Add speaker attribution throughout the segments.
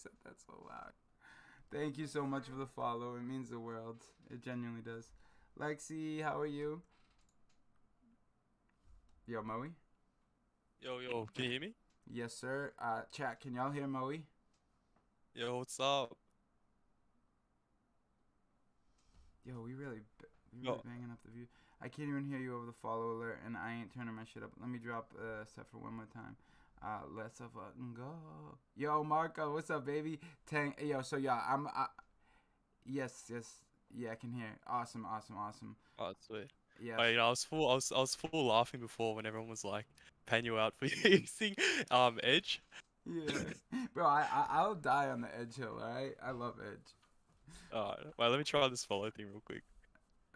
Speaker 1: said that so loud. Thank you so much for the follow. It means the world. It genuinely does. Lexi, how are you? Yo, Moey?
Speaker 2: Yo, can you hear me?
Speaker 1: Yes, sir. Chat, can y'all hear Moey?
Speaker 2: Yo, what's up?
Speaker 1: Yo, we really
Speaker 2: Yo,
Speaker 1: banging up the view. I can't even hear you over the follow alert, and I ain't turning my shit up. Let me drop stuff for one more time. Let's fucking go. Yo, Marco, what's up, baby? Yo, so yeah, yes, yeah, I can hear. Awesome.
Speaker 2: oh, sweet.
Speaker 1: Yes.
Speaker 2: Oh, I was full laughing before when everyone was like, paying you out for using Edge.
Speaker 1: Yeah, bro, I'll die on the Edge Hill. All right, I love Edge.
Speaker 2: Wait, let me try this follow thing real quick.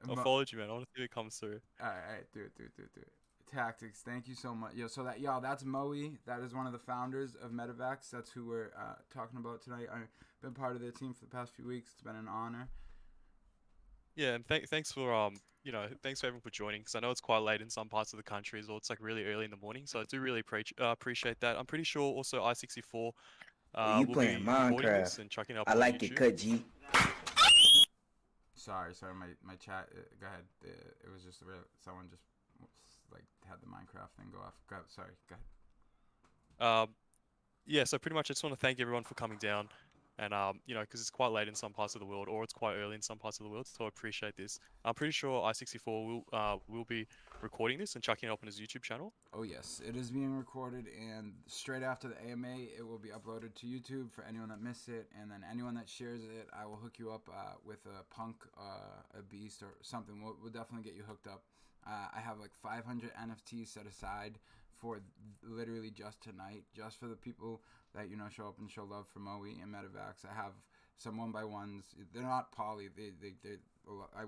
Speaker 2: I
Speaker 1: Mo-
Speaker 2: followed you, man. I want to see if it comes through.
Speaker 1: all right, do it. Tactics. Thank you so much. Yo, so that's Moey. That is one of the founders of Medevacs. That's who we're talking about tonight. I've been part of their team for the past few weeks. It's been an honor.
Speaker 2: Yeah, and thanks for thanks for everyone for joining because I know it's quite late in some parts of the country as well. It's like really early in the morning, so I do really appreciate that. I'm pretty sure also I64
Speaker 3: Well, you
Speaker 2: will
Speaker 3: playing
Speaker 2: be recording
Speaker 3: Minecraft.
Speaker 2: this and chucking it up
Speaker 3: I
Speaker 2: on
Speaker 3: like it,
Speaker 2: YouTube.
Speaker 3: cut G.
Speaker 1: Sorry, my chat. Go ahead. It was just someone just like had the Minecraft thing go off. Sorry, go ahead.
Speaker 2: Um, yeah, so pretty much I just want to thank everyone for coming down. And because it's quite late in some parts of the world, or it's quite early in some parts of the world, so I appreciate this. I'm pretty sure I64 will be recording this and chucking it up on his YouTube channel.
Speaker 1: Oh yes, it is being recorded, and straight after the AMA, it will be uploaded to YouTube for anyone that missed it, and then anyone that shares it, I will hook you up with a punk, a beast, or something. We'll definitely get you hooked up. I have like 500 NFTs set aside for literally just tonight, just for the people that show up and show love for Moey and Medevacs. I have some one by ones. They're not poly.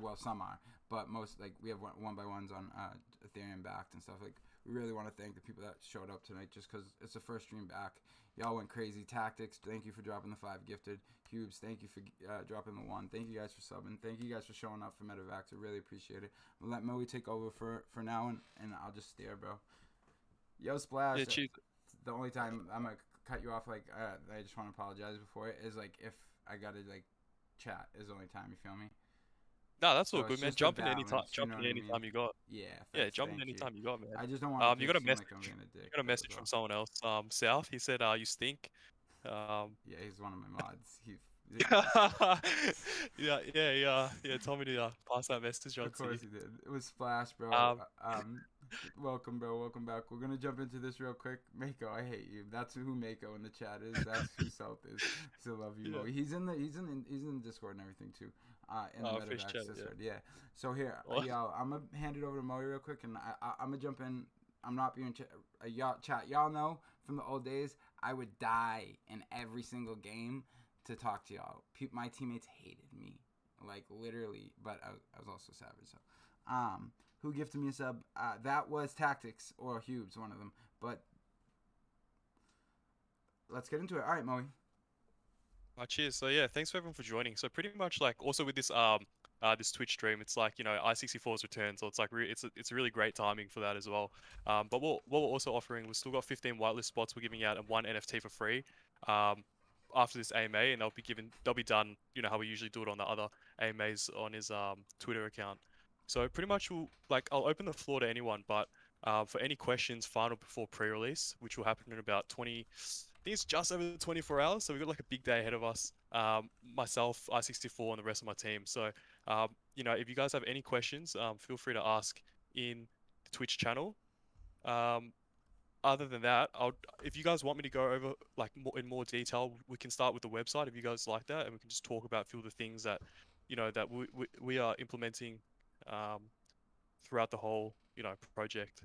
Speaker 1: Well, some are, but most, like, we have one by ones on Ethereum backed and stuff. Like, we really want to thank the people that showed up tonight, just because it's the first stream back. Y'all went crazy. Tactics, thank you for dropping the 5 gifted. Cubes, thank you for dropping the 1. Thank you guys for subbing. Thank you guys for showing up for Medevacs. I really appreciate it. I'll let Moey take over for now, and I'll just stare, bro. Yo, Splash.
Speaker 2: Yeah, cheers.
Speaker 1: The only time I'm gonna cut you off, like, I just want to apologize before it, is like if I gotta like chat is the only time, you feel me?
Speaker 2: No, that's all
Speaker 1: So it's
Speaker 2: good, man.
Speaker 1: just a
Speaker 2: Jump in anytime.
Speaker 1: balance, you
Speaker 2: Jump
Speaker 1: know
Speaker 2: in
Speaker 1: what I mean?
Speaker 2: anytime you got.
Speaker 1: Yeah,
Speaker 2: Yeah,
Speaker 1: facts.
Speaker 2: jump in
Speaker 1: Thank you.
Speaker 2: anytime you got, man.
Speaker 1: I just don't want it
Speaker 2: You
Speaker 1: to
Speaker 2: got a
Speaker 1: seem
Speaker 2: message.
Speaker 1: like I'm being a
Speaker 2: You
Speaker 1: dick.
Speaker 2: got a
Speaker 1: That was
Speaker 2: message from
Speaker 1: all.
Speaker 2: someone else. South. He said, you stink.
Speaker 1: Yeah, he's one of my mods.
Speaker 2: Yeah. Told me to pass that message on
Speaker 1: Of
Speaker 2: to you.
Speaker 1: course he did. It was Splash, bro.
Speaker 2: Um,
Speaker 1: Welcome, bro. Welcome back. We're gonna jump into this real quick. Mako, I hate you. That's who Mako in the chat is. That's who South is. Still love you,
Speaker 2: yeah.
Speaker 1: Mo. He's in the Discord and everything too. In the
Speaker 2: Fish
Speaker 1: Medevacs
Speaker 2: chat. Yeah.
Speaker 1: Discord. Yeah. So here,
Speaker 2: What?
Speaker 1: y'all, I'm gonna hand it over to Mo real quick, and I'm gonna jump in. I'm not being y'all chat. Y'all know from the old days, I would die in every single game to talk to y'all. My teammates hated me, like literally, but I was also savage. So, who gifted me a sub? That was Tactics or Hubes, one of them. But let's get into it. All right, Moe.
Speaker 2: Cheers. So yeah, thanks for everyone for joining. So pretty much like also with this this Twitch stream, it's like I64's return, so it's like it's a really great timing for that as well. But what we're also offering, we've still got 15 whitelist spots we're giving out and 1 NFT for free. After this AMA, and they'll be done, how we usually do it on the other AMAs on his Twitter account. So pretty much I'll open the floor to anyone, but for any questions, final before pre-release, which will happen in about 20. I think it's just over 24 hours, so we've got like a big day ahead of us. Myself, I64, and the rest of my team. So, if you guys have any questions, feel free to ask in the Twitch channel. Other than that, if you guys want me to go over like in more detail, we can start with the website if you guys like that, and we can just talk about a few of the things that, that we are implementing throughout the whole, project.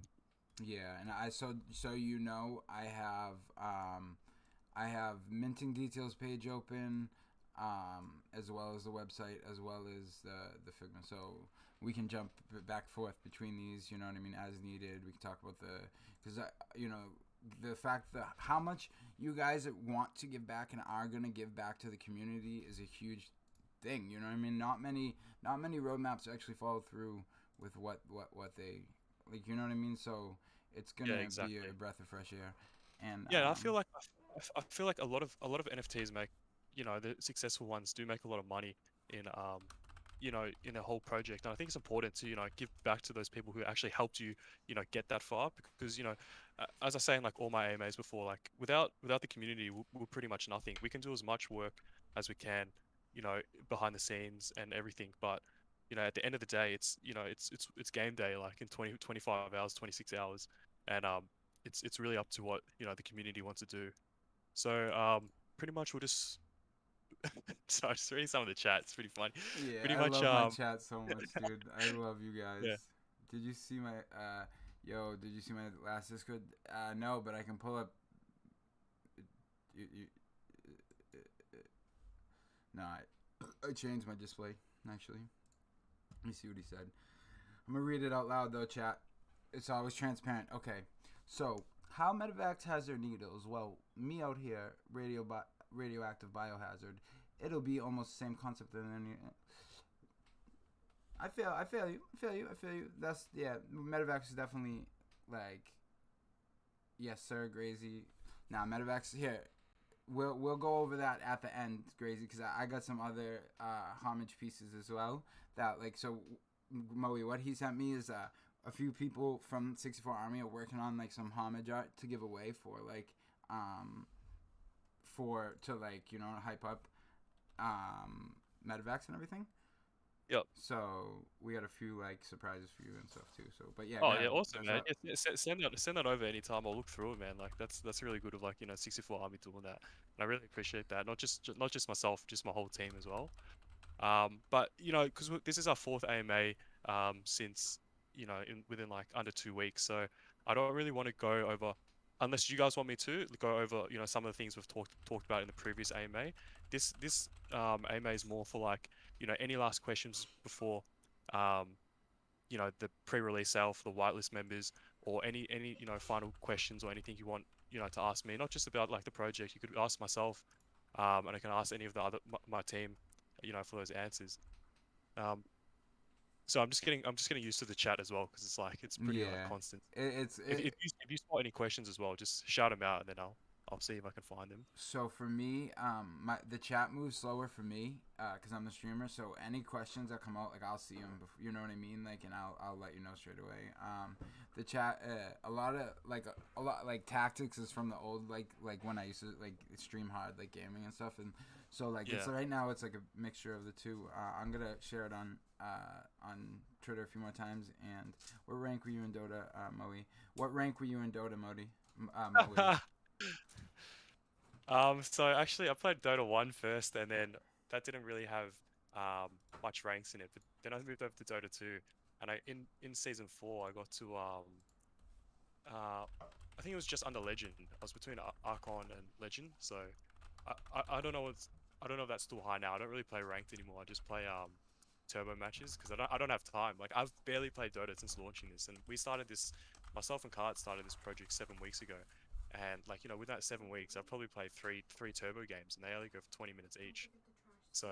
Speaker 1: Yeah, and I have minting details page open, as well as the website, as well as the Figma. So we can jump back and forth between these. You know what I mean, as needed. We can talk about because the fact that how much you guys want to give back and are gonna give back to the community is a huge thing. You know what I mean? Not many roadmaps actually follow through with what they like. You know what I mean? So it's
Speaker 2: Yeah,
Speaker 1: gonna be
Speaker 2: exactly.
Speaker 1: a breath of fresh air. And
Speaker 2: Yeah, and I feel like I feel like a lot of NFTs make, the successful ones do make a lot of money in in the whole project. And I think it's important to, give back to those people who actually helped you, get that far. Because, as I say in like all my AMAs before, like without the community, we're pretty much nothing. We can do as much work as we can, you know, behind the scenes and everything. But, at the end of the day, it's game day, like in 20, 25 hours, 26 hours, and it's really up to what, the community wants to do. So pretty much we'll just sorry, just reading some of the chat. It's pretty funny.
Speaker 1: Yeah,
Speaker 2: Pretty
Speaker 1: I
Speaker 2: much
Speaker 1: love my chat so much, dude. I love you guys.
Speaker 2: yeah.
Speaker 1: Did you see my did you see my last Discord? No, but I can pull up. You, no, I changed my display actually. Let me see what he said. I'm gonna read it out loud though, chat. It's always transparent. Okay, so how Medevacs has their needles? Well, me out here, radioactive biohazard. It'll be almost the same concept than any. I feel you. That's yeah. Medevacs is definitely like, yes sir, Grazy. Now Medevacs here. We'll go over that at the end, Grazy, because I got some other homage pieces as well. That like so, Moey, what he sent me is a few people from 64 Army are working on like some homage art to give away for like for to like hype up Medevacs and everything.
Speaker 2: Yep.
Speaker 1: So we got a few like surprises for you and stuff too. So, but yeah, go
Speaker 2: Oh yeah,
Speaker 1: ahead.
Speaker 2: awesome,
Speaker 1: That's
Speaker 2: man.
Speaker 1: up.
Speaker 2: Yeah, send that over anytime. I'll look through it, man. Like that's really good of like 64 Army doing that, and I really appreciate that. Not just myself, just my whole team as well. But because this is our fourth AMA since within like under 2 weeks, so I don't really want to go over unless you guys want me to go over some of the things we've talked about in the previous AMA. This AMA is more for like any last questions before um the pre-release sale for the whitelist members, or any final questions or anything you want to ask me, not just about like the project. You could ask myself, and I can ask any of the other my team for those answers. um so I'm just getting used to the chat as well, because it's pretty like
Speaker 1: Yeah,
Speaker 2: constant.
Speaker 1: it's
Speaker 2: if,
Speaker 1: it.
Speaker 2: if you if you spot any questions as well, just shout them out, and then I'll see if I can find them.
Speaker 1: So for me, the chat moves slower for me, cause I'm the streamer. So any questions that come out, like I'll see them. You know what I mean? Like, and I'll let you know straight away. The chat, a lot of like a lot like tactics is from the old like when I used to like stream hard like gaming and stuff, and so like it's
Speaker 2: Yeah.
Speaker 1: right now it's like a mixture of the two. I'm gonna share it on Twitter a few more times. And what rank were you in Dota, Moey? What rank were you in Dota, Moey?
Speaker 2: So actually, I played Dota 1 first, and then that didn't really have much ranks in it. But then I moved over to Dota 2, and in season 4 I got to uh I think it was just under Legend. I was between Archon and Legend, so I don't know I don't know if that's still high now. I don't really play ranked anymore. I just play turbo matches, because I don't have time. Like, I've barely played Dota since launching this, and we started this. Myself and Kart started this project 7 weeks ago, and like with that 7 weeks, I've probably played three turbo games, and they only go for 20 minutes each. So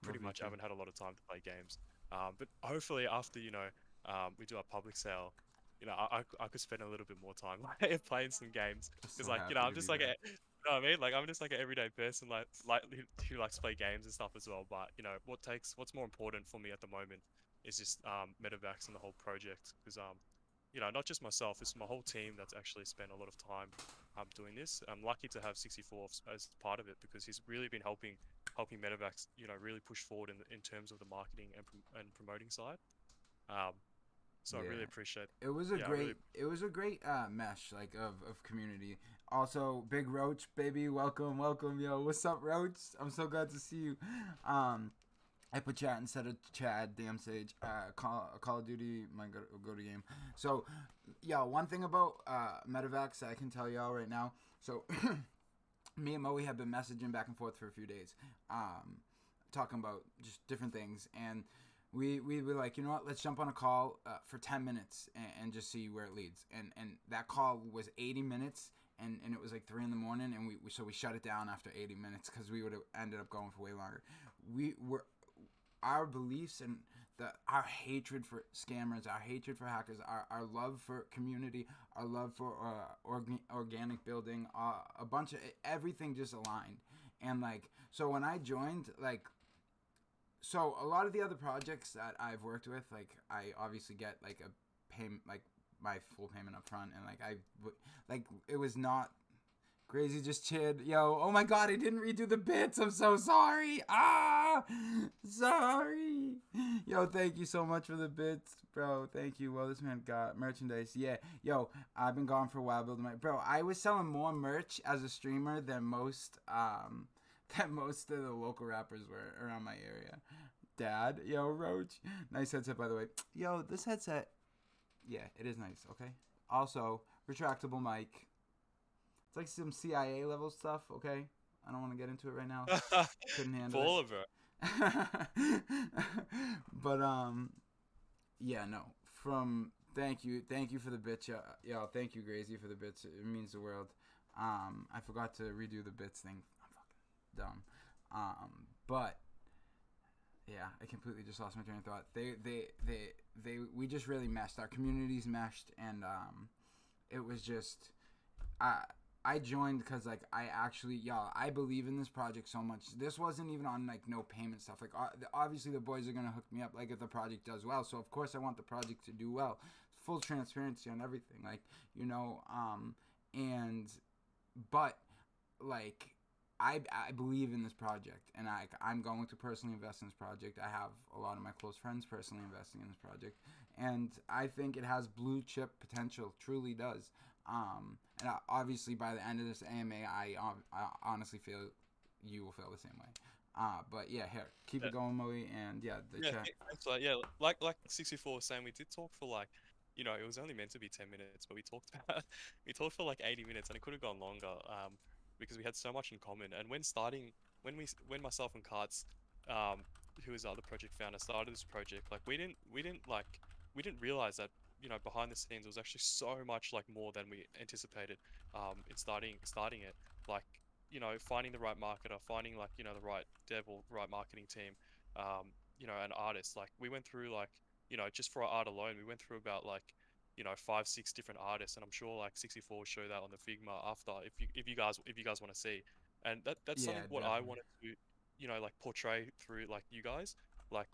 Speaker 2: pretty
Speaker 1: Love you
Speaker 2: much I
Speaker 1: too.
Speaker 2: haven't had a lot of time to play games. But hopefully after we do our public sale, I could spend a little bit more time playing some games, because
Speaker 1: So
Speaker 2: like
Speaker 1: happy
Speaker 2: I'm
Speaker 1: to be
Speaker 2: just like
Speaker 1: back.
Speaker 2: what I mean? Like, I'm just like an everyday person, like who likes to play games and stuff as well. But what's more important for me at the moment is just Medevacs and the whole project, because not just myself, it's my whole team that's actually spent a lot of time doing this. I'm lucky to have 64 as part of it, because he's really been helping Medevacs really push forward in terms of the marketing and promoting side. Um, so I really
Speaker 1: Yeah.
Speaker 2: appreciate.
Speaker 1: It was a
Speaker 2: Yeah, I really.
Speaker 1: great mesh like of community. Also, Big Roach, baby, welcome, yo. What's up, Roach? I'm so glad to see you. I put chat instead of Chad. Damn Sage. Call of Duty, my go to game. So, yo, one thing about Medevacs I can tell y'all right now. So, me and Moey have been messaging back and forth for a few days, talking about just different things, and we were like, you know what, let's jump on a call for 10 minutes and just see where it leads. And that call was 80 minutes, and it was like 3 in the morning, and we shut it down after 80 minutes because we would have ended up going for way longer. We were Our beliefs and our hatred for scammers, our hatred for hackers, our love for community, our love for organic building, a bunch of everything just aligned. And like, so when I joined, like, so a lot of the other projects that I've worked with, like, I obviously get like a payment, like my full payment up front, and like it was not Crazy just chid. Yo, oh my god, I didn't redo the bits. I'm so sorry. Sorry. Yo, thank you so much for the bits, bro. Thank you. Well, this man got merchandise. Yeah. Yo, I've been gone for a while building my... Bro, I was selling more merch as a streamer than most of the local rappers were around my area. Dad. Yo, Roach. Nice headset, by the way. Yo, this headset... Yeah, it is nice, okay? Also, retractable mic. It's like some CIA level stuff, okay? I don't want to get into it right now. Couldn't handle
Speaker 2: Baller,
Speaker 1: it.
Speaker 2: bro.
Speaker 1: But yeah, no. Thank you for the bits, yo. Thank you, Grazy, for the bits. It means the world. I forgot to redo the bits thing. I'm fucking dumb. But yeah, I completely just lost my train of thought. We just really meshed. Our communities meshed, and it was just I joined because like I believe in this project so much. This wasn't even on like no payment stuff. Like obviously the boys are gonna hook me up like if the project does well. So of course I want the project to do well. Full transparency on everything. Like but like I believe in this project, and I'm going to personally invest in this project. I have a lot of my close friends personally investing in this project, and I think it has blue chip potential. Truly does. And obviously by the end of this AMA, I honestly feel you will feel the same way. But yeah, here, keep it going, Moey, and yeah, the
Speaker 2: Yeah,
Speaker 1: chat.
Speaker 2: thanks for that. Yeah, like 64 was saying, we did talk for like, it was only meant to be 10 minutes, but we talked about we talked for like 80 minutes, and it could have gone longer, because we had so much in common. And when myself and Karts, who was the other project founder, started this project, like we didn't realize that, behind the scenes it was actually so much like more than we anticipated, in starting it. Like, finding the right marketer, finding like, the right dev or right marketing team, an artist. Like we went through like, just for our art alone, we went through about like, 5, 6 different artists, and I'm sure like 64 will show that on the Figma after, if you guys want to see. And that's
Speaker 1: Yeah,
Speaker 2: something what I
Speaker 1: definitely.
Speaker 2: wanted to, like portray through like you guys. Like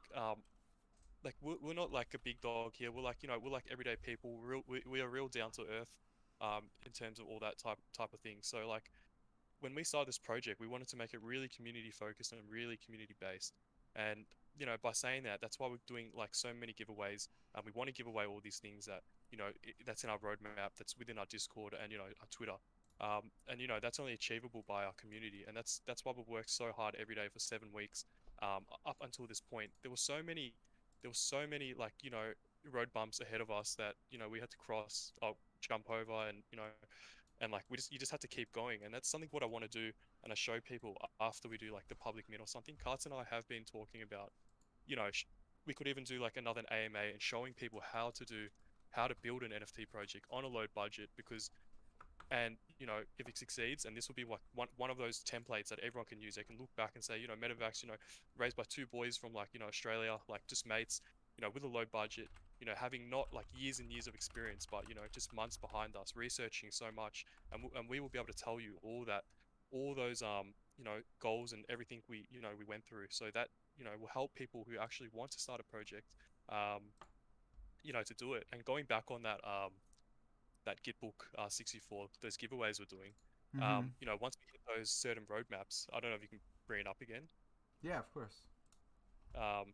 Speaker 2: we're not like a big dog here. We're like, we're like everyday people. We are real down to earth, in terms of all that type of thing. So like when we started this project, we wanted to make it really community focused and really community based. And by saying that, that's why we're doing like so many giveaways. We want to give away all these things that that's in our roadmap, that's within our Discord and our Twitter. And that's only achievable by our community, and that's why we've worked so hard every day for 7 weeks, up until this point. There were so many like road bumps ahead of us that we had to cross, jump over, and and like you just have to keep going. And that's something what I want to do, and I show people after we do like the public mint or something. Karts and I have been talking about, you know sh- we could even do like another AMA and showing people how to build an NFT project on a low budget. Because, and if it succeeds, and this will be like one of those templates that everyone can use. They can look back and say, Medevacs, raised by two boys from like Australia, like just mates, with a low budget, having not like years and years of experience, but just months behind us researching so much. And we will be able to tell you all those goals and everything we went through, so that will help people who actually want to start a project, um to do it. And going back on that Gitbook 64, those giveaways we're doing,
Speaker 1: Mm-hmm.
Speaker 2: once we hit those certain roadmaps, I don't know if you can bring it up again.
Speaker 1: Yeah, of course.
Speaker 2: Um,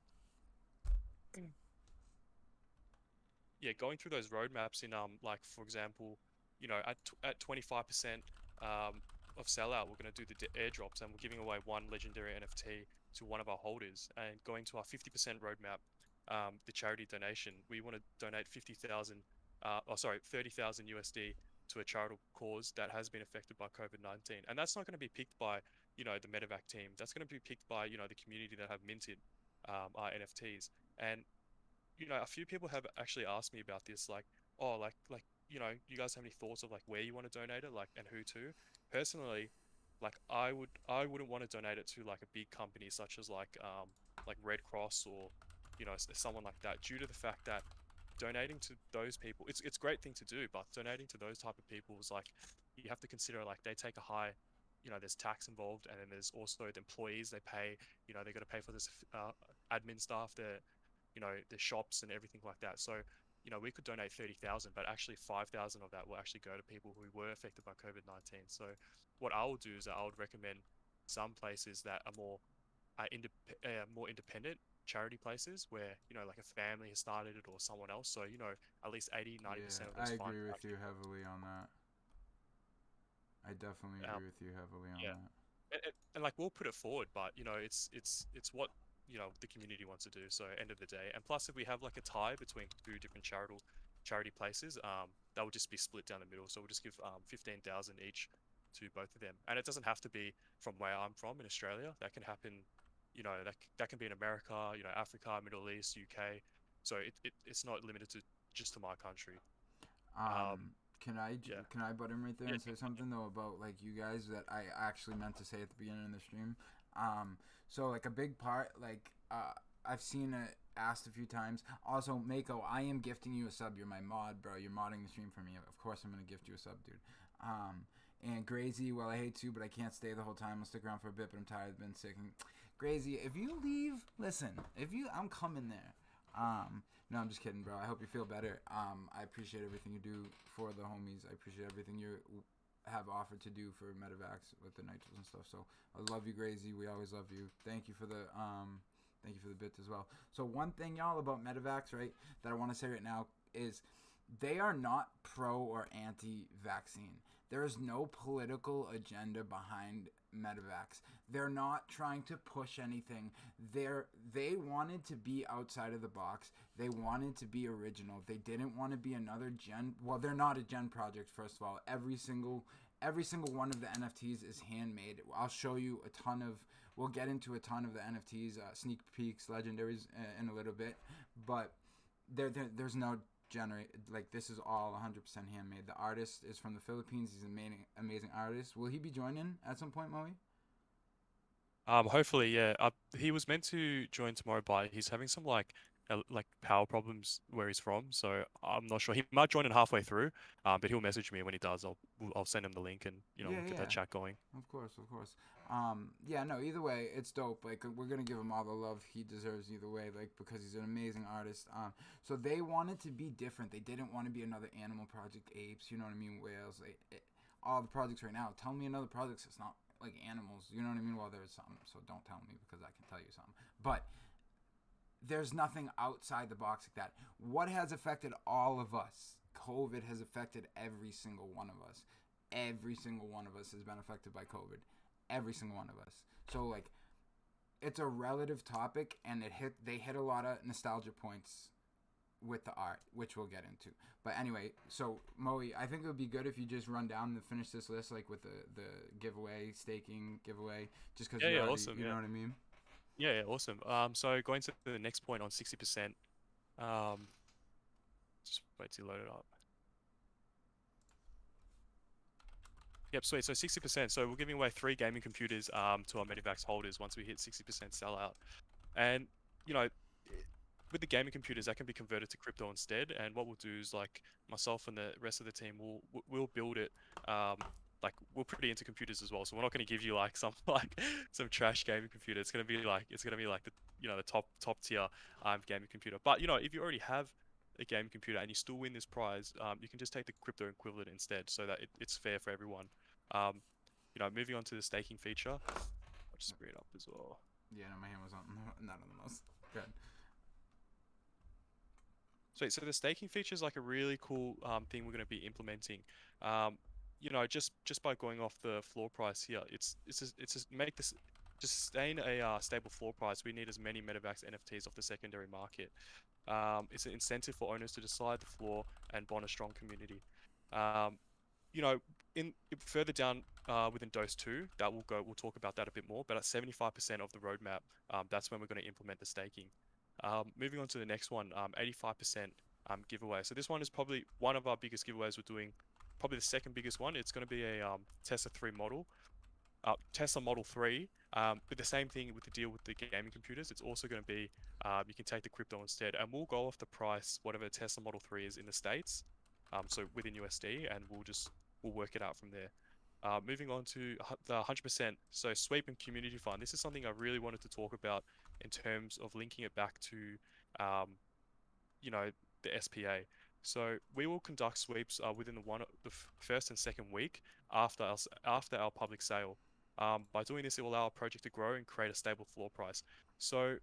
Speaker 2: yeah, going through those roadmaps in like for example, at 25% of sellout, we're going to do the airdrops, and we're giving away one legendary NFT to one of our holders. And going to our 50% roadmap, the charity donation, we want to donate 30,000 USD to a charitable cause that has been affected by COVID-19. And that's not going to be picked by the Medevac team. That's going to be picked by the community that have minted our NFTs. And a few people have actually asked me about this, like, oh, like you guys have any thoughts of like where you want to donate it, like, and who to? Personally, like I wouldn't want to donate it to like a big company such as like Red Cross, or you know, someone like that, due to the fact that donating to those people, it's a great thing to do, but donating to those type of people is like, you have to consider like they take a high, you know, there's tax involved, and then there's also the employees they pay, you know, they got to pay for this admin staff, the shops and everything like that. So, you know, we could donate 30,000, but actually 5,000 of that will actually go to people who were affected by COVID-19. So what I will do is I would recommend some places that are more independent charity places where, you know, like a family has started it or someone else. So, you know, at least 80-90%
Speaker 1: Yeah,
Speaker 2: of
Speaker 1: I
Speaker 2: those funds
Speaker 1: agree
Speaker 2: are
Speaker 1: with you
Speaker 2: actually,
Speaker 1: heavily on that. I definitely
Speaker 2: um,
Speaker 1: agree with you heavily on
Speaker 2: yeah.
Speaker 1: that.
Speaker 2: And like we'll put it forward, but you know, it's what, you know, the community wants to do. So end of the day, and plus if we have like a tie between two different charity places, that will just be split down the middle. So we'll just give 15,000 each to both of them, and it doesn't have to be from where I'm from in Australia. That can happen, you know, that can be in America, you know, Africa, Middle East, UK. So it's not limited to just to my country. Um, yeah,
Speaker 1: Can I butt in right there
Speaker 2: yeah,
Speaker 1: and say something though about like you guys that I actually meant to say at the beginning of the stream? So like a big part, like I've seen it asked a few times. Also, Mako, I am gifting you a sub. You're my mod, bro. You're modding the stream for me. Of course, I'm gonna gift you a sub, dude. And Grazy, well, I hate to, but I can't stay the whole time. I'll stick around for a bit, but I'm tired. I've been sick. And Grazy, if you leave, listen. I'm coming there. No, I'm just kidding, bro. I hope you feel better. I appreciate everything you do for the homies. I appreciate everything you have offered to do for Medevacs with the nitros and stuff. So I love you, Grazy. We always love you. Thank you for the bits as well. So one thing, y'all, about Medevacs, right, that I want to say right now is they are not pro or anti-vaccine. There is no political agenda behind Medevacs. They're not trying to push anything. They wanted to be outside of the box. They wanted to be original. They didn't want to be another gen. Well, they're not a gen project. First of all, every single one of the NFTs is handmade. I'll show you a ton of. We'll get into a ton of the NFTs, sneak peeks, legendaries in a little bit, but there's no generate, like, this is all 100% handmade. The artist is from the Philippines. He's an amazing artist. Will he be joining at some point, Moey?
Speaker 2: Hopefully, yeah. He was meant to join tomorrow, but he's having some like power problems where he's from. So I'm not sure. He might join in halfway through. But he'll message me when he does. I'll send him the link, and you know,
Speaker 1: Yeah,
Speaker 2: we'll get that
Speaker 1: yeah.
Speaker 2: chat going.
Speaker 1: Of course, of course. Yeah, no, either way, it's dope. Like, we're gonna give him all the love he deserves either way, like, because he's an amazing artist. So they wanted to be different. They didn't want to be another Animal Project apes, you know what I mean? Whales, all the projects right now. Tell me another project that's not like animals, you know what I mean? Well, there's some, so don't tell me because I can tell you something. But there's nothing outside the box like that. What has affected all of us? COVID has affected every single one of us. Every single one of us has been affected by COVID. Every single one of us. So like, it's a relative topic, and they hit a lot of nostalgia points with the art, which we'll get into. But anyway, so Moey, I think it would be good if you just run down and finish this list, like with the giveaway, staking giveaway, just because
Speaker 2: Yeah,
Speaker 1: you
Speaker 2: yeah,
Speaker 1: already,
Speaker 2: awesome.
Speaker 1: you know
Speaker 2: Yeah,
Speaker 1: what I mean?
Speaker 2: yeah, yeah, awesome. So going to the next point on 60%. Um, just wait till you load it up. Yep, sweet. So 60%. So we're giving away 3 gaming computers to our Medevacs holders once we hit 60% sellout. And you know, with the gaming computers, that can be converted to crypto instead. And what we'll do is, like, myself and the rest of the team we'll build it. Like, we're pretty into computers as well, so we're not going to give you like some like some trash gaming computer. It's gonna be like the, you know, the top tier gaming computer. But you know, if you already have a gaming computer and you still win this prize, you can just take the crypto equivalent instead, so that it's fair for everyone. Um, you know, moving on to the staking feature, I'll just bring it up as well.
Speaker 1: Yeah, no, my hand was on not on the most. Good.
Speaker 2: So the staking feature is like a really cool thing we're going to be implementing. Um, you know, just by going off the floor price here, it's just make this to sustain a stable floor price. We need as many Medevacs NFTs off the secondary market. It's an incentive for owners to decide the floor and bond a strong community. Um, you know, in further down within dose 2, we'll talk about that a bit more. But at 75% of the roadmap, that's when we're going to implement the staking. Moving on to the next one, 85% giveaway. So this one is probably one of our biggest giveaways we're doing, probably the second biggest one. It's going to be a Tesla 3 model. Tesla Model 3, but the same thing with the deal with the gaming computers. It's also going to be you can take the crypto instead, and we'll go off the price whatever Tesla Model 3 is in the States, so within USD, and we'll work it out from there. Moving on to the 100%. So sweep and community fund. This is something I really wanted to talk about in terms of linking it back to, you know, the SPA. So we will conduct sweeps within the first and second week after our public sale. By doing this, it will allow our project to grow and create a stable floor price. So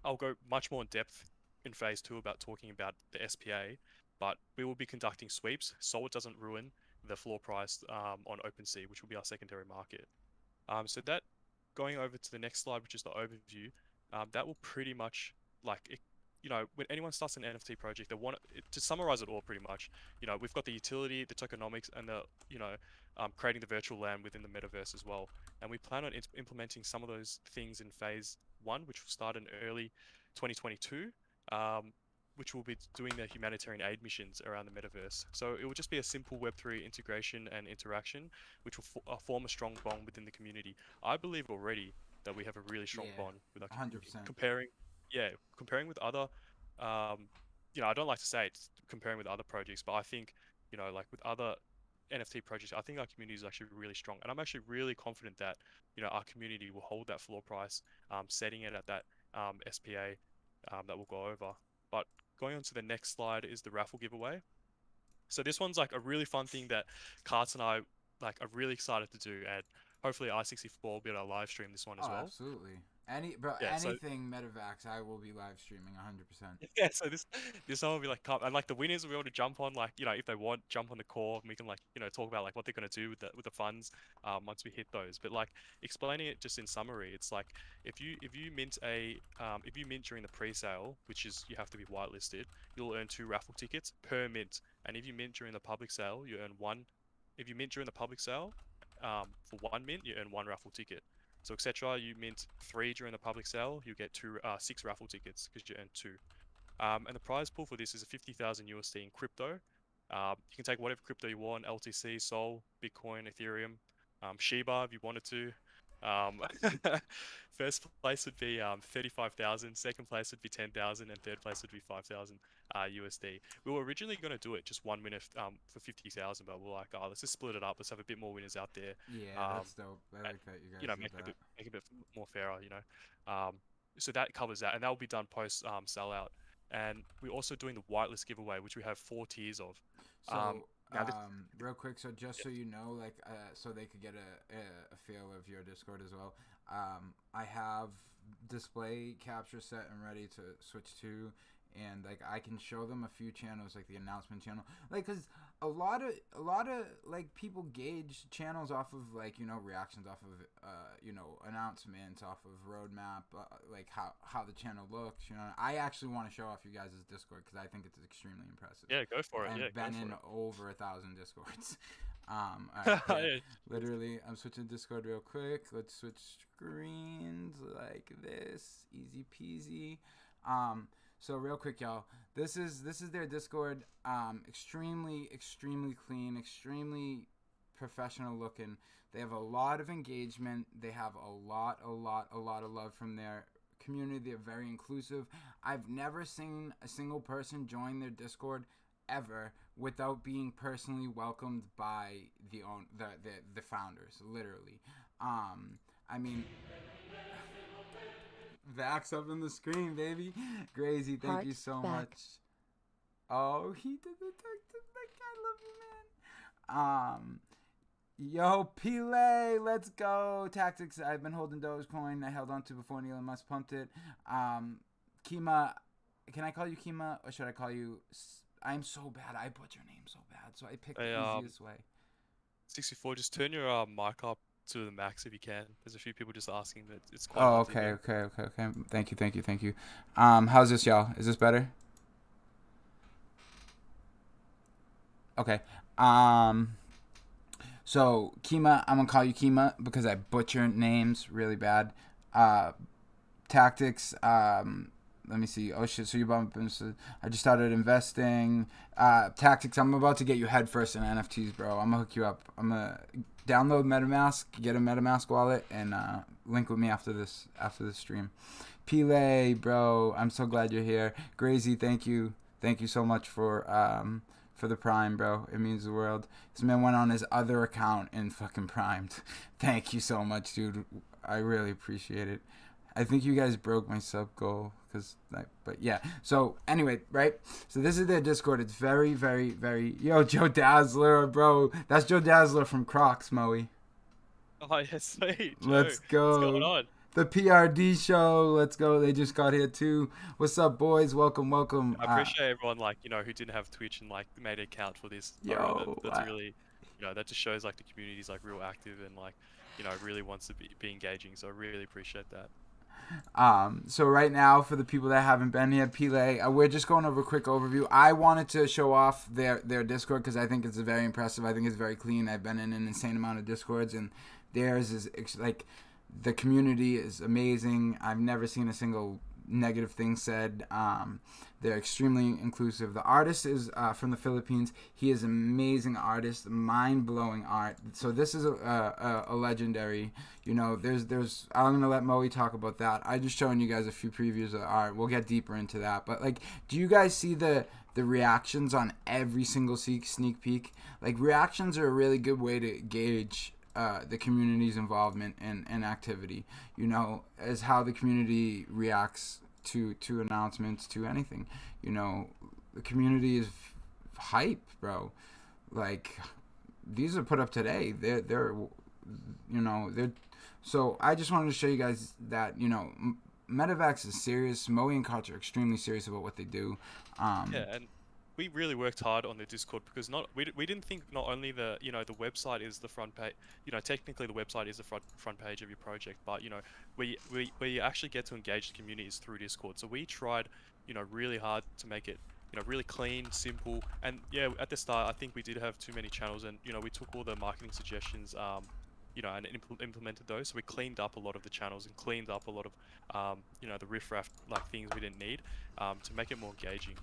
Speaker 2: I'll go much more in depth in phase 2 about talking about the SPA, but we will be conducting sweeps so it doesn't ruin the floor price on OpenSea, which will be our secondary market. So that going over to the next slide, which is the overview, that will pretty much when anyone starts an NFT project, they want to summarize it all pretty much. We've got the utility, the tokenomics, and creating the virtual land within the metaverse as well. And we plan on implementing some of those things in phase 1, which will start in early 2022. Which will be doing the Humanitarian Aid Missions around the metaverse. So it will just be a simple Web3 integration and interaction, which will form a strong bond within the community. I believe already that we have a really strong bond with our community.
Speaker 1: 100%.
Speaker 2: Comparing with other, I don't like to say it's comparing with other projects, but I think, like with other NFT projects, I think our community is actually really strong. And I'm actually really confident that, our community will hold that floor price, setting it at that SPA that we'll go over. But going on to the next slide is the raffle giveaway. So this one's like a really fun thing that Karts and I are really excited to do, and hopefully I64 will be able to live stream this one as well.
Speaker 1: Absolutely.
Speaker 2: So
Speaker 1: Anything Medevacs, I will be live streaming 100%.
Speaker 2: yeah, so this one will be and like the winners will be able to jump on if they want, jump on the call, and we can talk about what they're gonna do with the funds once we hit those. But explaining it just in summary, it's like if you mint during the pre-sale, which is you have to be whitelisted, you'll earn 2 raffle tickets per mint. And if you mint during the public sale, you earn 1. If you mint during the public sale, for 1 mint, you earn 1 raffle ticket. So etc. You mint 3 during the public sale, you get 6 raffle tickets because you earn 2. And the prize pool for this is a 50,000 USD in crypto. You can take whatever crypto you want: LTC, Sol, Bitcoin, Ethereum, Shiba if you wanted to. First place would be 35,000, second place would be 10,000, and third place would be 5,000 USD. We were originally going to do it just 1 minute for 50,000, but we're like, let's just split it up. Let's have a bit more winners out there.
Speaker 1: Yeah, that's dope. I like that you guys did
Speaker 2: make
Speaker 1: that.
Speaker 2: it a bit more fairer, So that covers that, and that will be done post sellout. And we're also doing the whitelist giveaway, which we have 4 tiers of.
Speaker 1: So, real quick, so just so you know, so they could get a feel of your Discord as well. I have display capture set and ready to switch to, and I can show them a few channels, like the announcement channel, because a lot of people gauge channels off of reactions off of announcements, off of roadmap, how the channel looks. I actually want to show off you guys' Discord because I think it's extremely impressive.
Speaker 2: Yeah, go for it.
Speaker 1: And
Speaker 2: yeah,
Speaker 1: been in
Speaker 2: it.
Speaker 1: over 1,000 Discords. Right, literally, I'm switching Discord real quick. Let's switch screens like this, easy peasy. So real quick, y'all, this is their Discord. Extremely clean, extremely professional looking. They have a lot of engagement. They have a lot of love from their community. They're very inclusive. I've never seen a single person join their Discord ever without being personally welcomed by the founders, literally. I mean, Vax up in the screen, baby. Grazy, thank you so much. Oh, he did the I love you, man. Yo, Pile, let's go. Tactics, I've been holding Dogecoin. I held on to before Elon Musk pumped it. Kima, can I call you Kima, or should I call you... I'm so bad. I butcher your name so bad, so I picked the easiest way.
Speaker 2: 64, just turn your mic up to the max if you can. There's a few people just asking, but it's quite
Speaker 1: okay. Thank you. How's this, y'all? Is this better? Okay. So Kima, I'm gonna call you Kima because I butcher names really bad. Tactics, let me see. Oh shit! So you bumping? So I just started investing. Tactics. I'm about to get you headfirst in NFTs, bro. I'm gonna hook you up. I'm gonna download MetaMask, get a MetaMask wallet, and link with me after this stream. Pele, bro. I'm so glad you're here. Grazy, thank you so much for the Prime, bro. It means the world. This man went on his other account and fucking primed. Thank you so much, dude. I really appreciate it. I think you guys broke my sub goal, but yeah. So anyway, right? So this is their Discord. It's very, very, very. Yo, Joe Dazzler, bro. That's Joe Dazzler from Crocs, Moey.
Speaker 2: Oh yes, sweet, Joe.
Speaker 1: Let's
Speaker 2: What's going
Speaker 1: go.
Speaker 2: on?
Speaker 1: The PRD show. Let's go. They just got here too. What's up, boys? Welcome.
Speaker 2: I appreciate everyone like who didn't have Twitch and like made an account for this.
Speaker 1: Yo,
Speaker 2: That's really, that just shows like the community's like real active and like really wants to be engaging. So I really appreciate that.
Speaker 1: So right now, for the people that haven't been here, Pele, we're just going over a quick overview. I wanted to show off their Discord because I think it's very impressive. I think it's very clean. I've been in an insane amount of Discords, and theirs is like the community is amazing. I've never seen a single negative thing said. They're extremely inclusive. The artist is from the Philippines. He is an amazing artist, mind-blowing art. So this is a legendary. There's. I'm gonna let Moey talk about that. I just showing you guys a few previews of the art. We'll get deeper into that. But like, do you guys see the reactions on every single sneak peek? Like, reactions are a really good way to gauge the community's involvement and activity, as how the community reacts to announcements, to anything. The community is hype, bro. Like, these are put up today. They're so I just wanted to show you guys that, Medevacs is serious. Moey and Koch are extremely serious about what they do.
Speaker 2: Yeah, and we really worked hard on the Discord because we didn't think not only the the website is the front page, technically the website is the front page of your project, but we actually get to engage the communities through Discord. So we tried really hard to make it really clean, simple, and yeah, at the start I think we did have too many channels, and we took all the marketing suggestions and implemented those. So we cleaned up a lot of the channels and cleaned up a lot of the riffraff like things we didn't need to make it more engaging.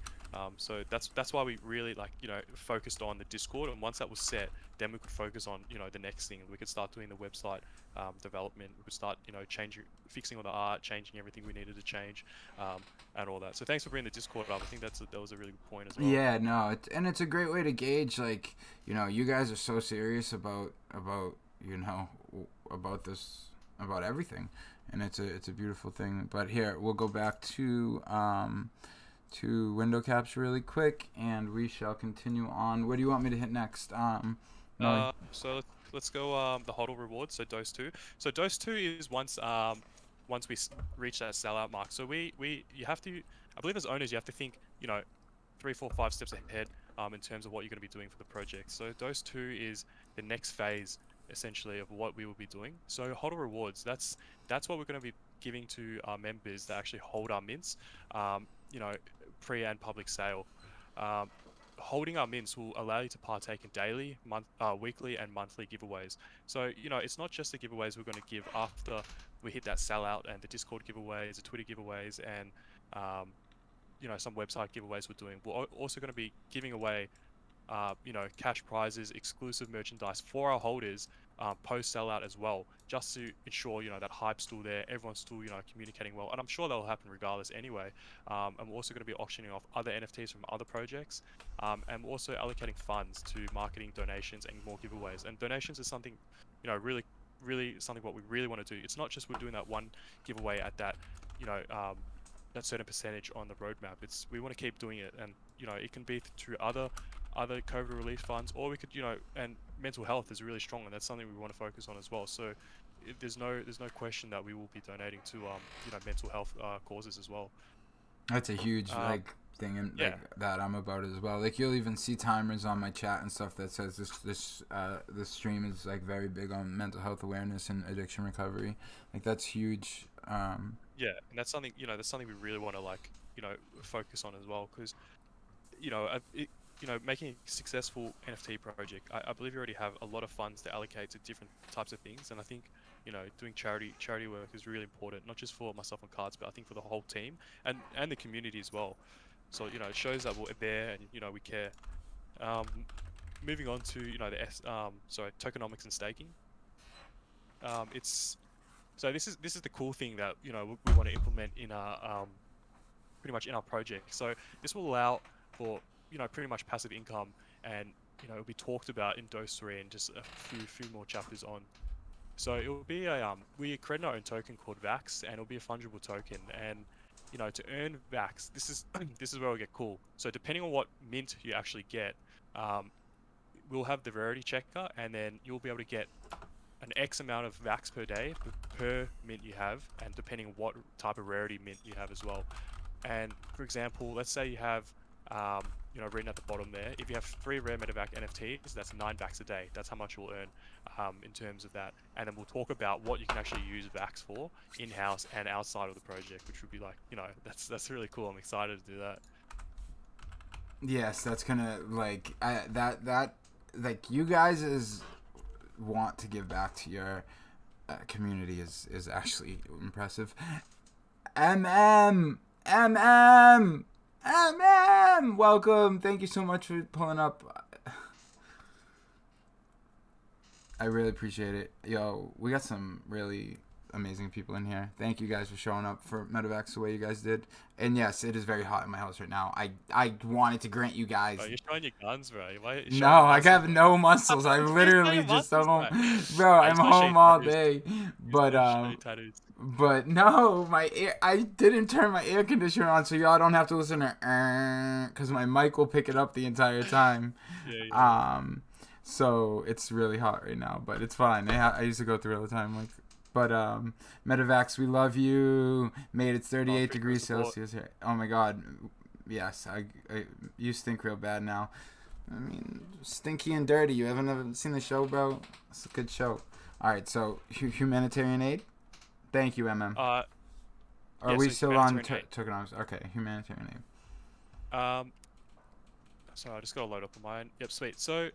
Speaker 2: So that's why we really focused on the Discord, and once that was set, then we could focus on the next thing. We could start doing the website development. We could start fixing all the art, changing everything we needed to change, and all that. So thanks for bringing the Discord up. I think that was a really good point as well.
Speaker 1: Yeah, no, it's a great way to gauge, like, you guys are so serious about this, about everything, and it's a beautiful thing. But here, we'll go back to window capture really quick, and we shall continue on. What do you want me to hit next?
Speaker 2: So let's go the hodl rewards. So dose 2. So dose 2 is once we reach that sellout mark. So you have to, I believe as owners you have to think 3, 4, 5 steps ahead in terms of what you're going to be doing for the project. So dose 2 is the next phase essentially of what we will be doing. So hodl rewards, that's what we're going to be giving to our members that actually hold our mints, pre and public sale. Holding our mints will allow you to partake in daily, weekly, and monthly giveaways. So it's not just the giveaways we're going to give after we hit that sellout, and the Discord giveaways, the Twitter giveaways, and some website giveaways we're doing. We're also going to be giving away cash prizes, exclusive merchandise for our holders post sellout as well, just to ensure that hype's still there, everyone's still communicating well, and I'm sure that'll happen regardless anyway. And we're also going to be auctioning off other NFTs from other projects, and we're also allocating funds to marketing, donations, and more giveaways. And donations is something really something what we really want to do. It's not just we're doing that one giveaway at that that certain percentage on the roadmap. We want to keep doing it, and it can be through other COVID relief funds, or we could and mental health is really strong, and that's something we want to focus on as well. So there's no question that we will be donating to mental health causes as well.
Speaker 1: That's a huge thing and that I'm about as well. Like, you'll even see timers on my chat and stuff that says this stream is like very big on mental health awareness and addiction recovery. Like, that's huge.
Speaker 2: Yeah, and that's something we really want to focus on as well, because making a successful NFT project, I believe you already have a lot of funds to allocate to different types of things, and I think doing charity work is really important, not just for myself on cards, but I think for the whole team and the community as well. So it shows that we're there and we care. Um, moving on to tokenomics and staking. It's so this is the cool thing that we want to implement in our pretty much in our project. So this will allow for pretty much passive income, and it'll be talked about in Dose 3 and just a few more chapters on. So it will be we create our own token called Vax, and it'll be a fungible token. And to earn Vax, this is this is where it'll get cool. So depending on what mint you actually get, we'll have the rarity checker, and then you'll be able to get an X amount of Vax per day per mint you have, and depending on what type of rarity mint you have as well. And for example, let's say you have, written at the bottom there, if you have 3 rare Medevac NFTs, that's 9 Vax a day. That's how much you'll earn in terms of that. And then we'll talk about what you can actually use Vax for in-house and outside of the project, which would be like, that's really cool. I'm excited to do that.
Speaker 1: Yes, that's gonna you guys want to give back to your community is actually impressive. Welcome. Thank you so much for pulling up. I really appreciate it. Yo, we got some really amazing people in here. Thank you guys for showing up for Medevacs the way you guys did. And yes, it is very hot in my house right now. I wanted to grant you guys.
Speaker 2: Bro, you're showing your guns, bro.
Speaker 1: No, I have no muscles. I literally just home. Bro, I'm home all day. But no, I didn't turn my air conditioner on, so y'all don't have to listen to because my mic will pick it up the entire time.
Speaker 2: Yeah.
Speaker 1: So it's really hot right now, but it's fine. I used to go through it all the time. But Medevacs, we love you. Made it 38 degrees Celsius here. Oh my God, yes, you stink real bad now. I mean, Stinky and Dirty. You haven't seen the show, bro? It's a good show. All right, so Humanitarian Aid. Thank you, MM. Are we still on tokenomics? Okay, Humanitarian Aid.
Speaker 2: So I just got to load up on mine. Yep, sweet. So,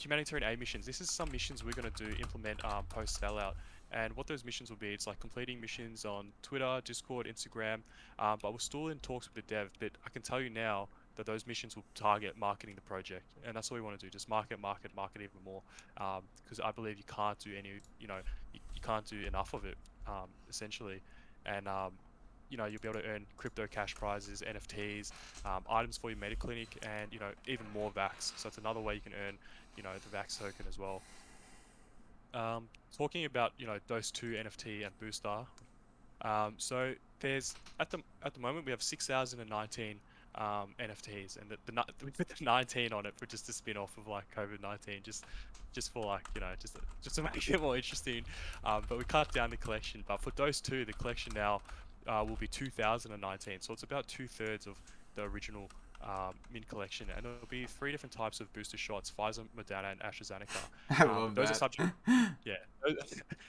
Speaker 2: Humanitarian Aid Missions. This is some missions we're going to implement post sellout. And what those missions will be, it's like completing missions on Twitter, Discord, Instagram. But we're still in talks with the dev. But I can tell you now that those missions will target marketing the project, and that's what we want to do. Just market even more. Because I believe you can't do you can't do enough of it, essentially. And you'll be able to earn crypto cash prizes, NFTs, items for your MetaClinic, and even more Vax. So it's another way you can earn the Vax token as well. Talking about those 2 NFT and booster. So there's at the moment we have 6,019 NFTs, and we put the 19 on it for just a spin off of like COVID-19, just for like just to make it more interesting. But we cut down the collection. But for those 2, the collection now will be 2,019. So it's about 2/3 of the original mint collection, and it'll be 3 different types of booster shots: Pfizer, Moderna, and AstraZeneca.
Speaker 1: I love
Speaker 2: those
Speaker 1: that.
Speaker 2: are subject. Yeah,